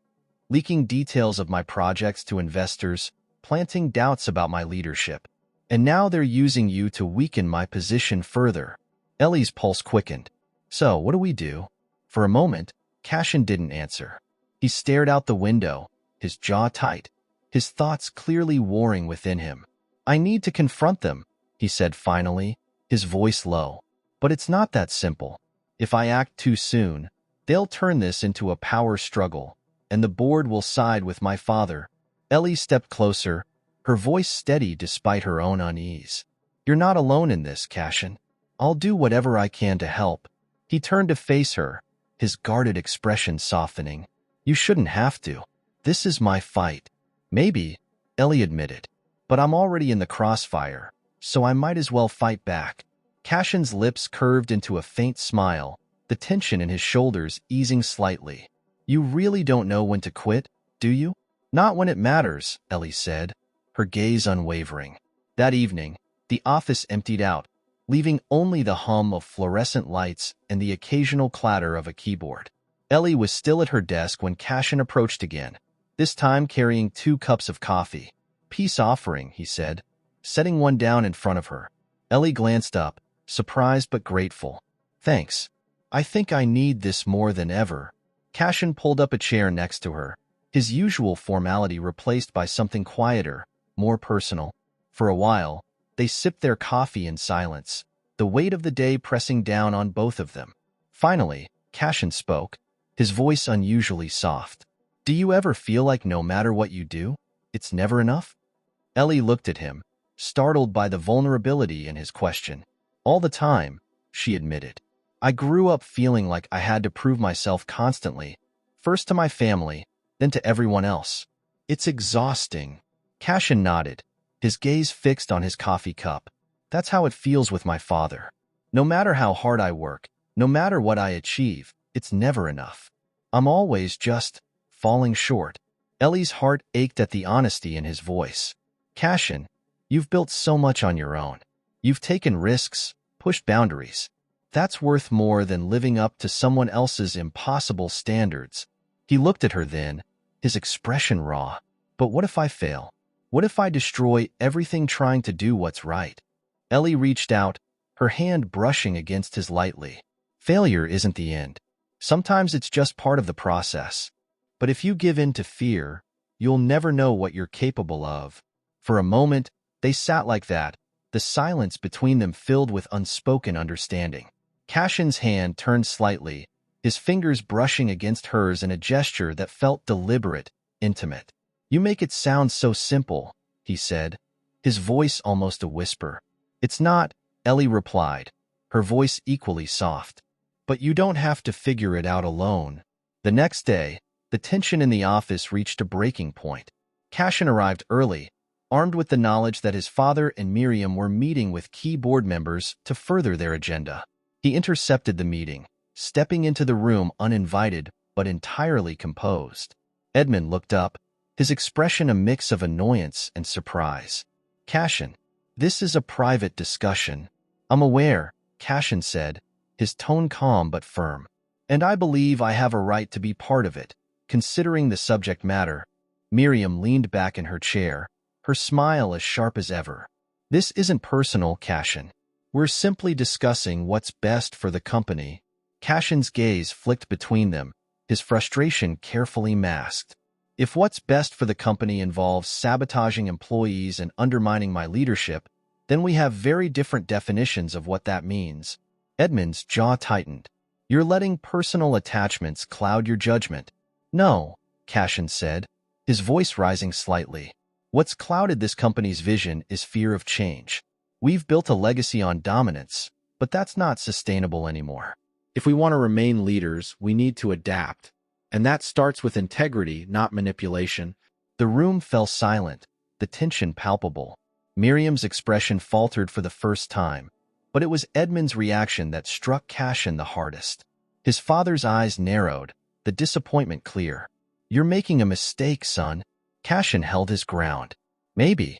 A: leaking details of my projects to investors, planting doubts about my leadership. And now they're using you to weaken my position further. Ellie's pulse quickened. So, what do we do? For a moment, Cashin didn't answer. He stared out the window, his jaw tight, his thoughts clearly warring within him. I need to confront them, he said finally, his voice low. But it's not that simple. If I act too soon, they'll turn this into a power struggle, and the board will side with my father. Ellie stepped closer, her voice steady despite her own unease. You're not alone in this, Cashin. I'll do whatever I can to help. He turned to face her, his guarded expression softening. You shouldn't have to. This is my fight. Maybe, Ellie admitted. but I'm already in the crossfire, so I might as well fight back. Cashin's lips curved into a faint smile, the tension in his shoulders easing slightly. You really don't know when to quit, do you? Not when it matters, Ellie said, her gaze unwavering. That evening, the office emptied out, leaving only the hum of fluorescent lights and the occasional clatter of a keyboard. Ellie was still at her desk when Cashin approached again, this time carrying 2 cups of coffee. Peace offering, he said, setting one down in front of her. Ellie glanced up, surprised but grateful. Thanks. I think I need this more than ever. Cashin pulled up a chair next to her, his usual formality replaced by something quieter, more personal. For a while, they sipped their coffee in silence, the weight of the day pressing down on both of them. Finally, Cashin spoke, his voice unusually soft. Do you ever feel like no matter what you do, it's never enough? Ellie looked at him, startled by the vulnerability in his question. All the time, she admitted. I grew up feeling like I had to prove myself constantly, first to my family, then to everyone else. It's exhausting. Cashin nodded, his gaze fixed on his coffee cup. That's how it feels with my father. No matter how hard I work, no matter what I achieve, it's never enough. I'm always just falling short. Ellie's heart ached at the honesty in his voice. Cashin, you've built so much on your own. You've taken risks, pushed boundaries. That's worth more than living up to someone else's impossible standards. He looked at her then, his expression raw. But what if I fail? What if I destroy everything trying to do what's right? Ellie reached out, her hand brushing against his lightly. Failure isn't the end. Sometimes it's just part of the process. But if you give in to fear, you'll never know what you're capable of. For a moment, they sat like that, the silence between them filled with unspoken understanding. Cashin's hand turned slightly, his fingers brushing against hers in a gesture that felt deliberate, intimate. You make it sound so simple, he said, his voice almost a whisper. It's not, Ellie replied, her voice equally soft. But you don't have to figure it out alone. The next day, the tension in the office reached a breaking point. Cashin arrived early, armed with the knowledge that his father and Miriam were meeting with key board members to further their agenda. He intercepted the meeting, stepping into the room uninvited but entirely composed. Edmund looked up, his expression a mix of annoyance and surprise. Cashin, this is a private discussion. I'm aware, Cashin said, his tone calm but firm. And I believe I have a right to be part of it, considering the subject matter. Miriam leaned back in her chair, her smile as sharp as ever. This isn't personal, Cashin. We're simply discussing what's best for the company. Cashin's gaze flicked between them, his frustration carefully masked. If what's best for the company involves sabotaging employees and undermining my leadership, then we have very different definitions of what that means. Edmund's jaw tightened. You're letting personal attachments cloud your judgment. No, Cashin said, his voice rising slightly. What's clouded this company's vision is fear of change. We've built a legacy on dominance, but that's not sustainable anymore. If we want to remain leaders, we need to adapt. And that starts with integrity, not manipulation. The room fell silent, the tension palpable. Miriam's expression faltered for the first time, but it was Edmund's reaction that struck Cashin the hardest. His father's eyes narrowed, the disappointment clear. You're making a mistake, son. Cashin held his ground. Maybe,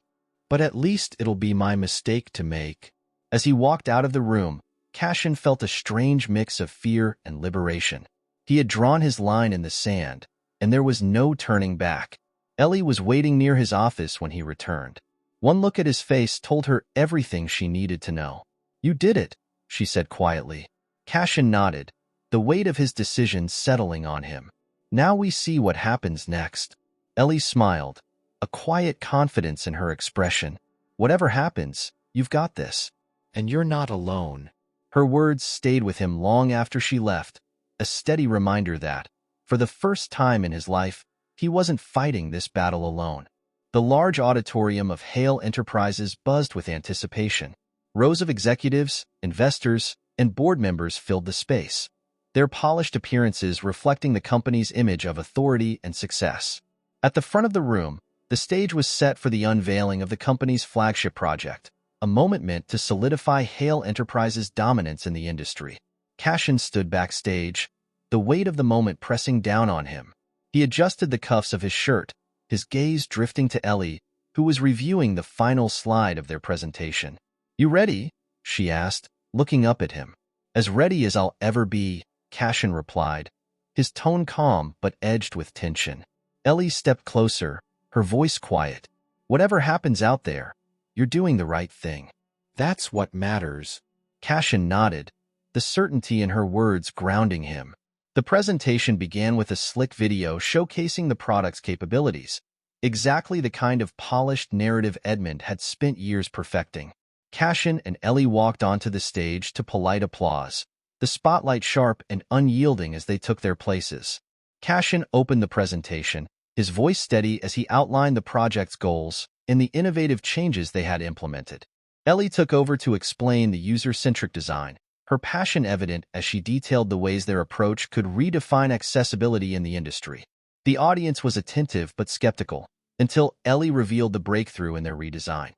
A: but at least it'll be my mistake to make. As he walked out of the room, Cashin felt a strange mix of fear and liberation. He had drawn his line in the sand, and there was no turning back. Ellie was waiting near his office when he returned. One look at his face told her everything she needed to know. You did it, she said quietly. Cashin nodded, the weight of his decision settling on him. Now we see what happens next. Ellie smiled, a quiet confidence in her expression. Whatever happens, you've got this. And you're not alone. Her words stayed with him long after she left, a steady reminder that, for the first time in his life, he wasn't fighting this battle alone. The large auditorium of Heir Enterprises buzzed with anticipation. Rows of executives, investors, and board members filled the space, their polished appearances reflecting the company's image of authority and success. At the front of the room, The stage was set for the unveiling of the company's flagship project, a moment meant to solidify Heir Enterprises' dominance in the industry. Cashin stood backstage, the weight of the moment pressing down on him. He adjusted the cuffs of his shirt, his gaze drifting to Ellie, who was reviewing the final slide of their presentation. "You ready?" she asked, looking up at him. "As ready as I'll ever be," Cashin replied, his tone calm but edged with tension. Ellie stepped closer, her voice quiet. "Whatever happens out there, you're doing the right thing. That's what matters." Cashin nodded, the certainty in her words grounding him. The presentation began with a slick video showcasing the product's capabilities, exactly the kind of polished narrative Edmund had spent years perfecting. Cashin and Ellie walked onto the stage to polite applause, the spotlight sharp and unyielding as they took their places. Cashin opened the presentation, his voice steady as he outlined the project's goals and the innovative changes they had implemented. Ellie took over to explain the user-centric design, her passion evident as she detailed the ways their approach could redefine accessibility in the industry. The audience was attentive but skeptical, until Ellie revealed the breakthrough in their redesign.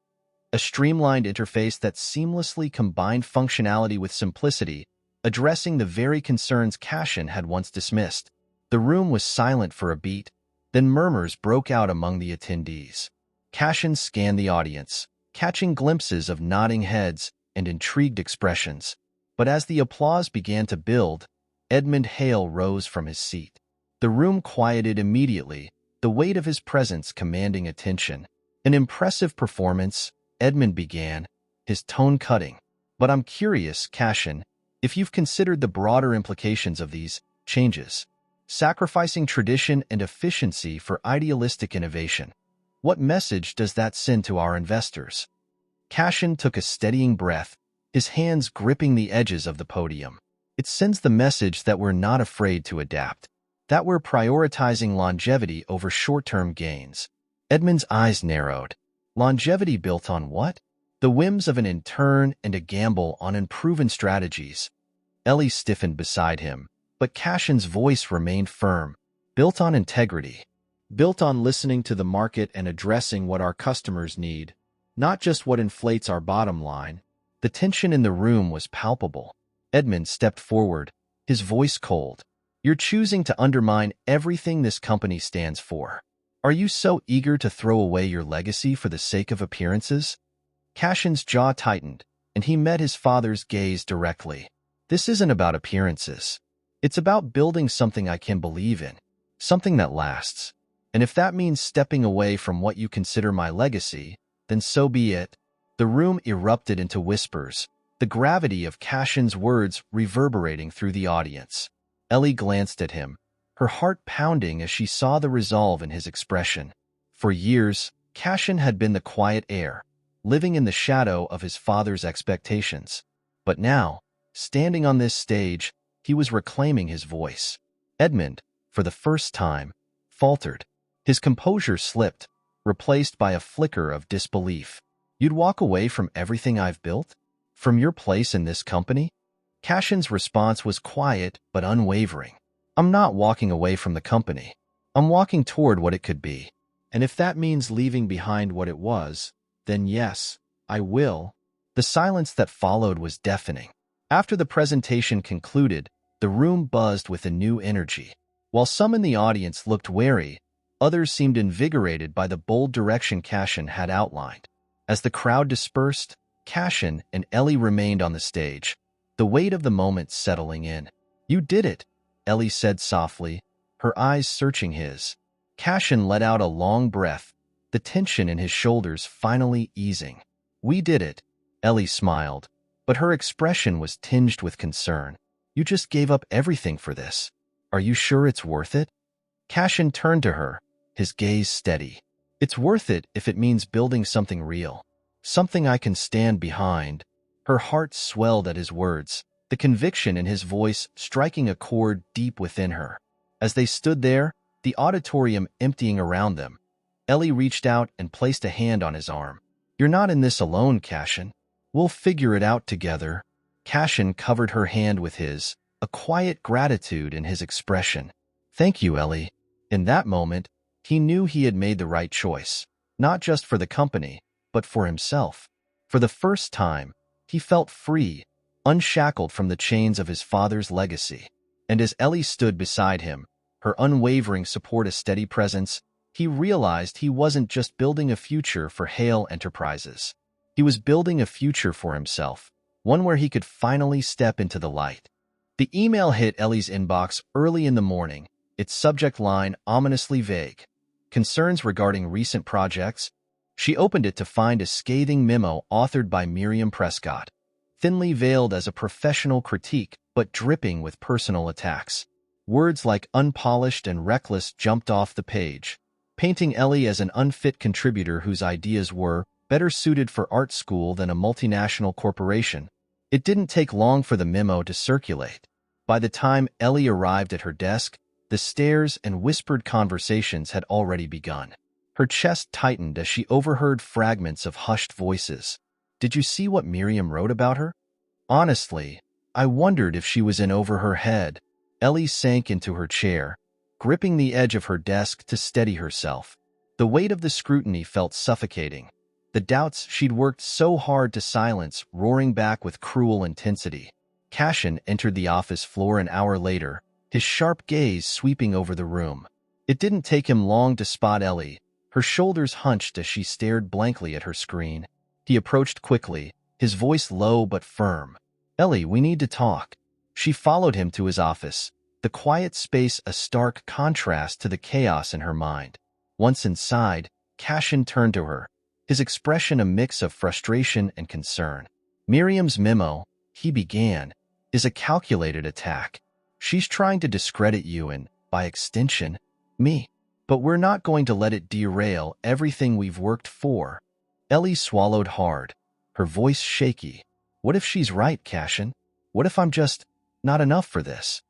A: A streamlined interface that seamlessly combined functionality with simplicity, addressing the very concerns Cashin had once dismissed. The room was silent for a beat, then murmurs broke out among the attendees. Cashin scanned the audience, catching glimpses of nodding heads and intrigued expressions. But as the applause began to build, Edmund Hale rose from his seat. The room quieted immediately, the weight of his presence commanding attention. "An impressive performance," Edmund began, his tone cutting. "But I'm curious, Cashin, if you've considered the broader implications of these changes. Sacrificing tradition and efficiency for idealistic innovation. What message does that send to our investors?" Cashin took a steadying breath, his hands gripping the edges of the podium. "It sends the message that we're not afraid to adapt, that we're prioritizing longevity over short-term gains." Edmund's eyes narrowed. Longevity built on what? The whims of an intern and a gamble on unproven strategies. Ellie stiffened beside him, but Cashin's voice remained firm. "Built on integrity. Built on listening to the market and addressing what our customers need, not just what inflates our bottom line." The tension in the room was palpable. Edmund stepped forward, his voice cold. "You're choosing to undermine everything this company stands for. Are you so eager to throw away your legacy for the sake of appearances?" Cashin's jaw tightened, and he met his father's gaze directly. "This isn't about appearances. It's about building something I can believe in, something that lasts. And if that means stepping away from what you consider my legacy, then so be it." The room erupted into whispers, the gravity of Cashin's words reverberating through the audience. Ellie glanced at him, her heart pounding as she saw the resolve in his expression. For years, Cashin had been the quiet heir, living in the shadow of his father's expectations. But now, standing on this stage, he was reclaiming his voice. Edmund, for the first time, faltered. His composure slipped, replaced by a flicker of disbelief. "You'd walk away from everything I've built? From your place in this company?" Cashin's response was quiet but unwavering. "I'm not walking away from the company. I'm walking toward what it could be. And if that means leaving behind what it was, then yes, I will." The silence that followed was deafening. After the presentation concluded, the room buzzed with a new energy. While some in the audience looked wary, others seemed invigorated by the bold direction Cashin had outlined. As the crowd dispersed, Cashin and Ellie remained on the stage, the weight of the moment settling in. "You did it," Ellie said softly, her eyes searching his. Cashin let out a long breath, the tension in his shoulders finally easing. "We did it," Ellie smiled, but her expression was tinged with concern. "You just gave up everything for this. Are you sure it's worth it?" Cashin turned to her, his gaze steady. "It's worth it if it means building something real, something I can stand behind." Her heart swelled at his words, the conviction in his voice striking a chord deep within her. As they stood there, the auditorium emptying around them, Ellie reached out and placed a hand on his arm. "You're not in this alone, Cashin. We'll figure it out together." Cashin covered her hand with his, a quiet gratitude in his expression. "Thank you, Ellie." In that moment, He knew he had made the right choice, not just for the company, but for himself. For the first time, he felt free, unshackled from the chains of his father's legacy. And as Ellie stood beside him, her unwavering support a steady presence, he realized he wasn't just building a future for Heir Enterprises. He was building a future for himself, one where he could finally step into the light. The email hit Ellie's inbox early in the morning, its subject line ominously vague. Concerns regarding recent projects? She opened it to find a scathing memo authored by Miriam Prescott, thinly veiled as a professional critique but dripping with personal attacks. Words like unpolished and reckless jumped off the page, painting Ellie as an unfit contributor whose ideas were better suited for art school than a multinational corporation. It didn't take long for the memo to circulate. By the time Ellie arrived at her desk, the stares and whispered conversations had already begun. Her chest tightened as she overheard fragments of hushed voices. Did you see what Miriam wrote about her? Honestly, I wondered if she was in over her head. Ellie sank into her chair, gripping the edge of her desk to steady herself. The weight of the scrutiny felt suffocating, the doubts she'd worked so hard to silence roaring back with cruel intensity. Cashin entered the office floor an hour later, his sharp gaze sweeping over the room. It didn't take him long to spot Ellie, her shoulders hunched as she stared blankly at her screen. He approached quickly, his voice low but firm. Ellie, we need to talk. She followed him to his office, the quiet space a stark contrast to the chaos in her mind. Once inside, Cashin turned to her, his expression a mix of frustration and concern. Miriam's memo, he began, is a calculated attack. She's trying to discredit you and, by extension, me. But we're not going to let it derail everything we've worked for. Ellie swallowed hard, her voice shaky. What if she's right, Cashin? What if I'm just not enough for this?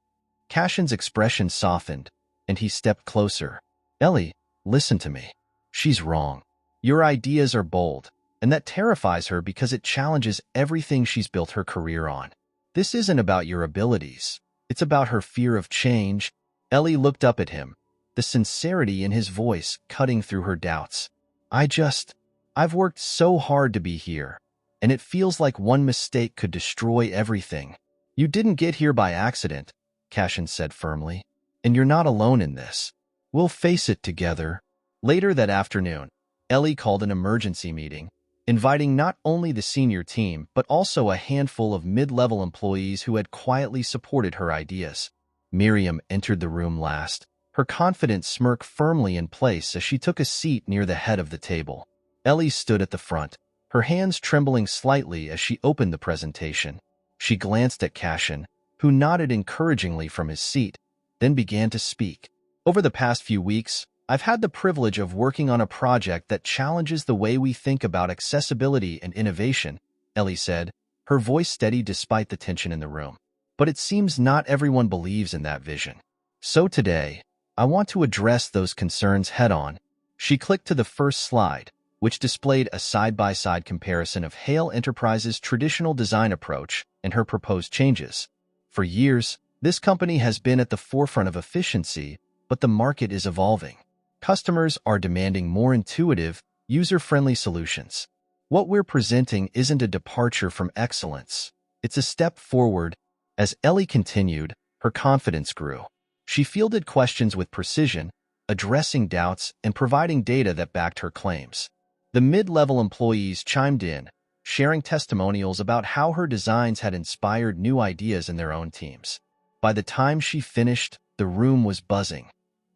A: Cashin's expression softened, and he stepped closer. Ellie, listen to me. She's wrong. Your ideas are bold, and that terrifies her because it challenges everything she's built her career on. This isn't about your abilities. It's about her fear of change. Ellie looked up at him, the sincerity in his voice cutting through her doubts. I've worked so hard to be here, and it feels like one mistake could destroy everything. You didn't get here by accident, Cashin said firmly, and you're not alone in this. We'll face it together. Later that afternoon, Ellie called an emergency meeting, inviting not only the senior team but also a handful of mid-level employees who had quietly supported her ideas. Miriam entered the room last, her confident smirk firmly in place as she took a seat near the head of the table. Ellie stood at the front, her hands trembling slightly as she opened the presentation. She glanced at Cashin, who nodded encouragingly from his seat, then began to speak. Over the past few weeks, I've had the privilege of working on a project that challenges the way we think about accessibility and innovation, Ellie said, her voice steady despite the tension in the room. But it seems not everyone believes in that vision. So today, I want to address those concerns head-on. She clicked to the first slide, which displayed a side-by-side comparison of Heir Enterprises' traditional design approach and her proposed changes. For years, this company has been at the forefront of efficiency, but the market is evolving. Customers are demanding more intuitive, user-friendly solutions. What we're presenting isn't a departure from excellence. It's a step forward. As Ellie continued, her confidence grew. She fielded questions with precision, addressing doubts and providing data that backed her claims. The mid-level employees chimed in, sharing testimonials about how her designs had inspired new ideas in their own teams. By the time she finished, the room was buzzing,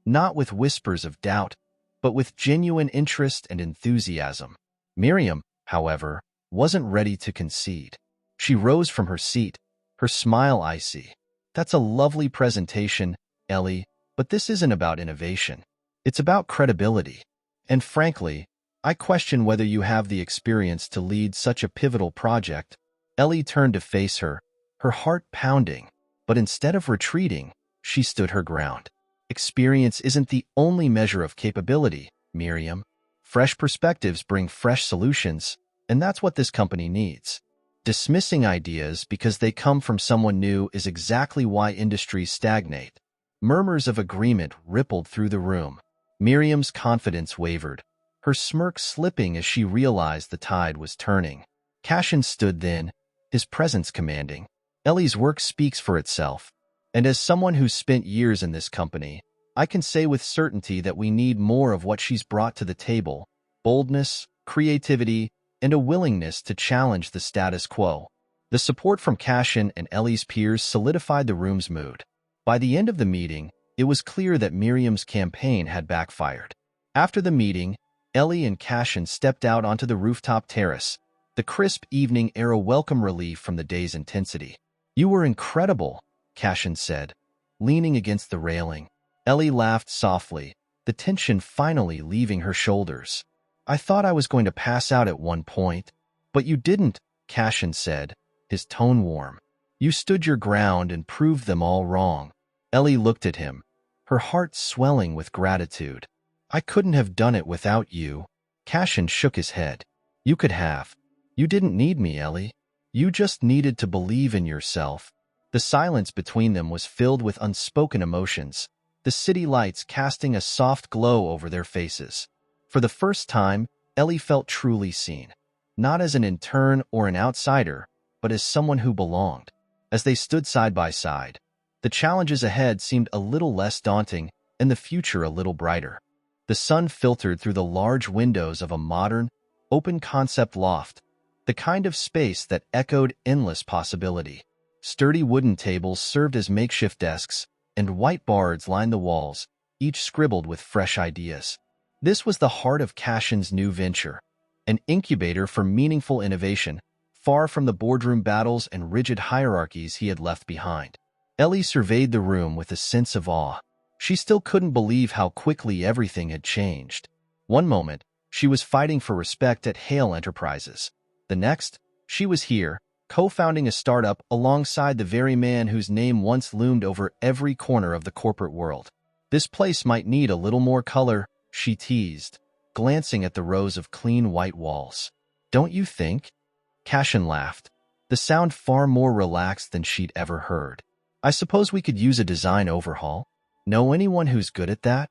A: not with whispers of doubt, but with genuine interest and enthusiasm. Miriam, however, wasn't ready to concede. She rose from her seat, her smile icy. That's a lovely presentation, Ellie, but this isn't about innovation. It's about credibility. And frankly, I question whether you have the experience to lead such a pivotal project. Ellie turned to face her, her heart pounding, but instead of retreating, she stood her ground. Experience isn't the only measure of capability, Miriam. Fresh perspectives bring fresh solutions, and that's what this company needs. Dismissing ideas because they come from someone new is exactly why industries stagnate. Murmurs of agreement rippled through the room. Miriam's confidence wavered, her smirk slipping as she realized the tide was turning. Cashin stood then, his presence commanding. Ellie's work speaks for itself, and as someone who's spent years in this company, I can say with certainty that we need more of what she's brought to the table: boldness, creativity, and a willingness to challenge the status quo. The support from Cashin and Ellie's peers solidified the room's mood. By the end of the meeting, it was clear that Miriam's campaign had backfired. After the meeting, Ellie and Cashin stepped out onto the rooftop terrace, the crisp evening air a welcome relief from the day's intensity. "You were incredible," Cashin said, leaning against the railing. Ellie laughed softly, the tension finally leaving her shoulders. "I thought I was going to pass out at one point, but you didn't," Cashin said, his tone warm. "You stood your ground and proved them all wrong." Ellie looked at him, her heart swelling with gratitude. "I couldn't have done it without you." Cashin shook his head. "You could have. You didn't need me, Ellie. You just needed to believe in yourself." The silence between them was filled with unspoken emotions, the city lights casting a soft glow over their faces. For the first time, Ellie felt truly seen, not as an intern or an outsider, but as someone who belonged. As they stood side by side, the challenges ahead seemed a little less daunting and the future a little brighter. The sun filtered through the large windows of a modern, open-concept loft, the kind of space that echoed endless possibility. Sturdy wooden tables served as makeshift desks, and whiteboards lined the walls, each scribbled with fresh ideas. This was the heart of Cashin's new venture, an incubator for meaningful innovation, far from the boardroom battles and rigid hierarchies he had left behind. Ellie surveyed the room with a sense of awe. She still couldn't believe how quickly everything had changed. One moment, she was fighting for respect at Heir Enterprises. The next, she was here, co-founding a startup alongside the very man whose name once loomed over every corner of the corporate world. "This place might need a little more color," she teased, glancing at the rows of clean white walls. "Don't you think?" Cashin laughed, the sound far more relaxed than she'd ever heard. "I suppose we could use a design overhaul. Know anyone who's good at that?"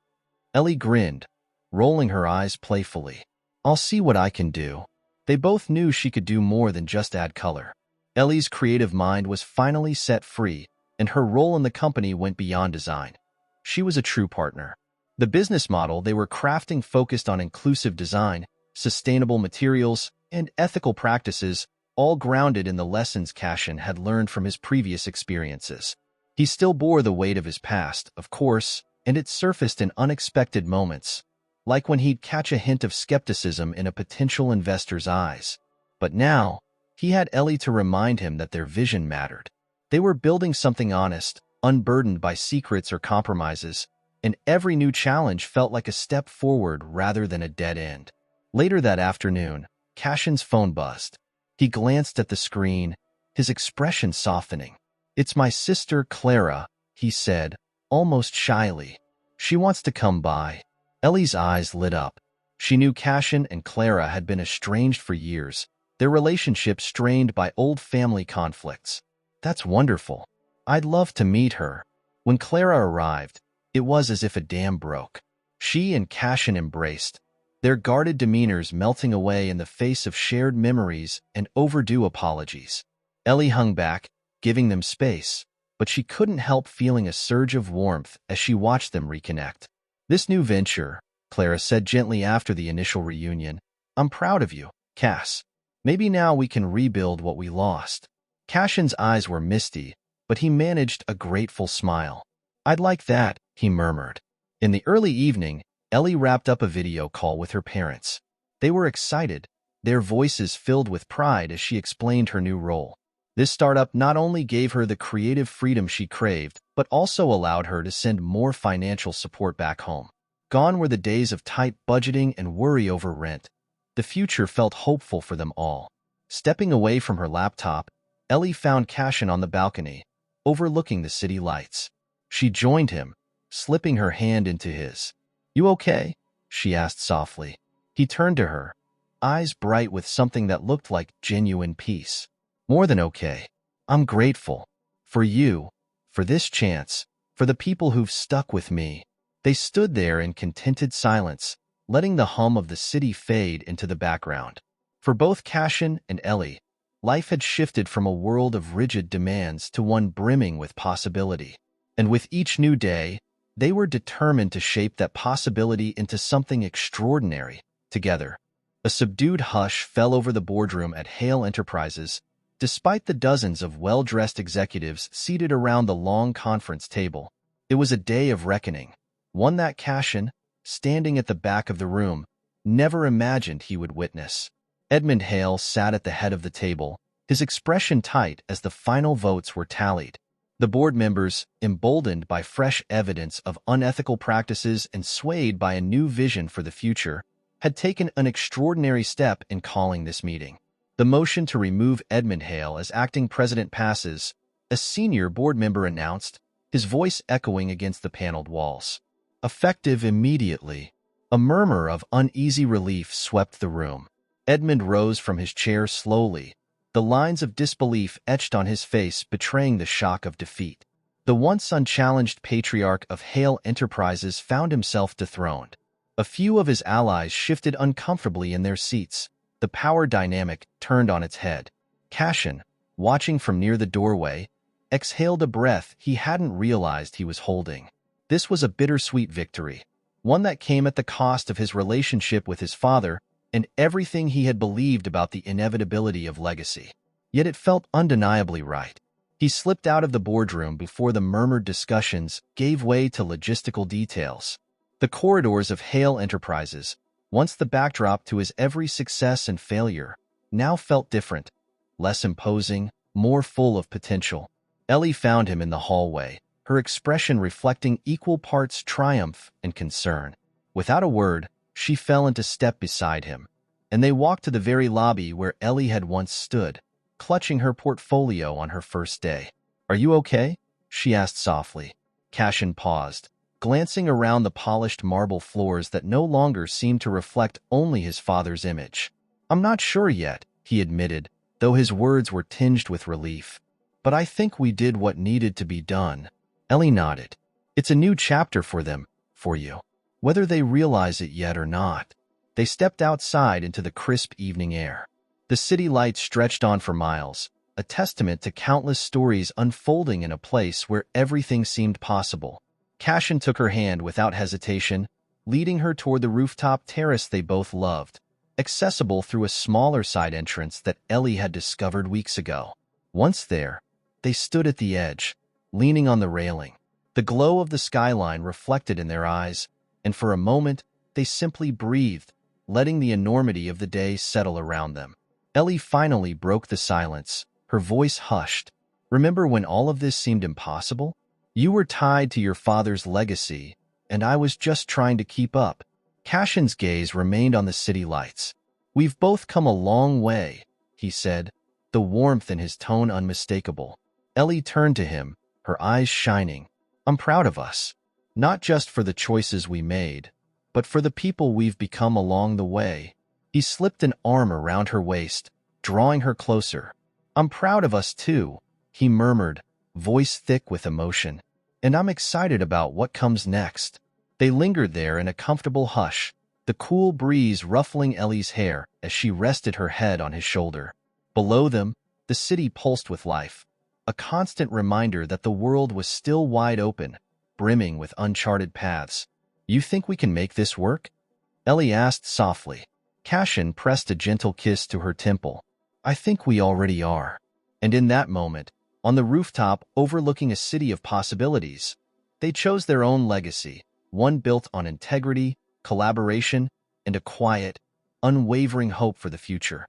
A: Ellie grinned, rolling her eyes playfully. "I'll see what I can do." They both knew she could do more than just add color. Ellie's creative mind was finally set free, and her role in the company went beyond design. She was a true partner. The business model they were crafting focused on inclusive design, sustainable materials, and ethical practices, all grounded in the lessons Cashin had learned from his previous experiences. He still bore the weight of his past, of course, and it surfaced in unexpected moments, like when he'd catch a hint of skepticism in a potential investor's eyes. But now, he had Ellie to remind him that their vision mattered. They were building something honest, unburdened by secrets or compromises, and every new challenge felt like a step forward rather than a dead end. Later that afternoon, Cashin's phone buzzed. He glanced at the screen, his expression softening. "It's my sister, Clara," he said, almost shyly. "She wants to come by." Ellie's eyes lit up. She knew Cashin and Clara had been estranged for years, their relationship strained by old family conflicts. "That's wonderful. I'd love to meet her." When Clara arrived, it was as if a dam broke. She and Cashin embraced, their guarded demeanors melting away in the face of shared memories and overdue apologies. Ellie hung back, giving them space, but she couldn't help feeling a surge of warmth as she watched them reconnect. "This new venture," Clara said gently after the initial reunion. "I'm proud of you, Cass. Maybe now we can rebuild what we lost." Cashin's eyes were misty, but he managed a grateful smile. "I'd like that," he murmured. In the early evening, Ellie wrapped up a video call with her parents. They were excited, their voices filled with pride as she explained her new role. This startup not only gave her the creative freedom she craved, but also allowed her to send more financial support back home. Gone were the days of tight budgeting and worry over rent. The future felt hopeful for them all. Stepping away from her laptop, Ellie found Cashin on the balcony, overlooking the city lights. She joined him, slipping her hand into his. "You okay?" she asked softly. He turned to her, eyes bright with something that looked like genuine peace. "More than okay. I'm grateful. For you, for this chance, for the people who've stuck with me." They stood there in contented silence, letting the hum of the city fade into the background. For both Cashin and Ellie, life had shifted from a world of rigid demands to one brimming with possibility. And with each new day, they were determined to shape that possibility into something extraordinary together. A subdued hush fell over the boardroom at Heir Enterprises, despite the dozens of well-dressed executives seated around the long conference table. It was a day of reckoning, one that Cashin, standing at the back of the room, never imagined he would witness. Edmund Hale sat at the head of the table, his expression tight as the final votes were tallied. The board members, emboldened by fresh evidence of unethical practices and swayed by a new vision for the future, had taken an extraordinary step in calling this meeting. The motion to remove Edmund Hale as acting president passes, a senior board member announced, his voice echoing against the paneled walls. Effective immediately. A murmur of uneasy relief swept the room. Edmund rose from his chair slowly, the lines of disbelief etched on his face betraying the shock of defeat. The once unchallenged patriarch of Heir Enterprises found himself dethroned. A few of his allies shifted uncomfortably in their seats. The power dynamic turned on its head. Cashin, watching from near the doorway, exhaled a breath he hadn't realized he was holding. This was a bittersweet victory, one that came at the cost of his relationship with his father and everything he had believed about the inevitability of legacy. Yet it felt undeniably right. He slipped out of the boardroom before the murmured discussions gave way to logistical details. The corridors of Heir Enterprises, once the backdrop to his every success and failure, now felt different, less imposing, more full of potential. Ellie found him in the hallway, her expression reflecting equal parts triumph and concern. Without a word, she fell into step beside him, and they walked to the very lobby where Ellie had once stood, clutching her portfolio on her first day. "Are you okay?" she asked softly. Cashin paused, glancing around the polished marble floors that no longer seemed to reflect only his father's image. "I'm not sure yet," he admitted, though his words were tinged with relief. "But I think we did what needed to be done." Ellie nodded. "It's a new chapter for them, for you, whether they realize it yet or not." They stepped outside into the crisp evening air. The city lights stretched on for miles, a testament to countless stories unfolding in a place where everything seemed possible. Cashin took her hand without hesitation, leading her toward the rooftop terrace they both loved, accessible through a smaller side entrance that Ellie had discovered weeks ago. Once there, they stood at the edge, leaning on the railing. The glow of the skyline reflected in their eyes, and for a moment, they simply breathed, letting the enormity of the day settle around them. Ellie finally broke the silence, her voice hushed. "Remember when all of this seemed impossible? You were tied to your father's legacy, and I was just trying to keep up." Cashin's gaze remained on the city lights. "We've both come a long way," he said, the warmth in his tone unmistakable. Ellie turned to him, her eyes shining. "I'm proud of us, not just for the choices we made, but for the people we've become along the way." He slipped an arm around her waist, drawing her closer. "I'm proud of us too," he murmured, voice thick with emotion. "And I'm excited about what comes next." They lingered there in a comfortable hush, the cool breeze ruffling Ellie's hair as she rested her head on his shoulder. Below them, the city pulsed with life, a constant reminder that the world was still wide open, brimming with uncharted paths. "You think we can make this work?" Ellie asked softly. Cashin pressed a gentle kiss to her temple. "I think we already are." And in that moment, on the rooftop overlooking a city of possibilities, they chose their own legacy, one built on integrity, collaboration, and a quiet, unwavering hope for the future.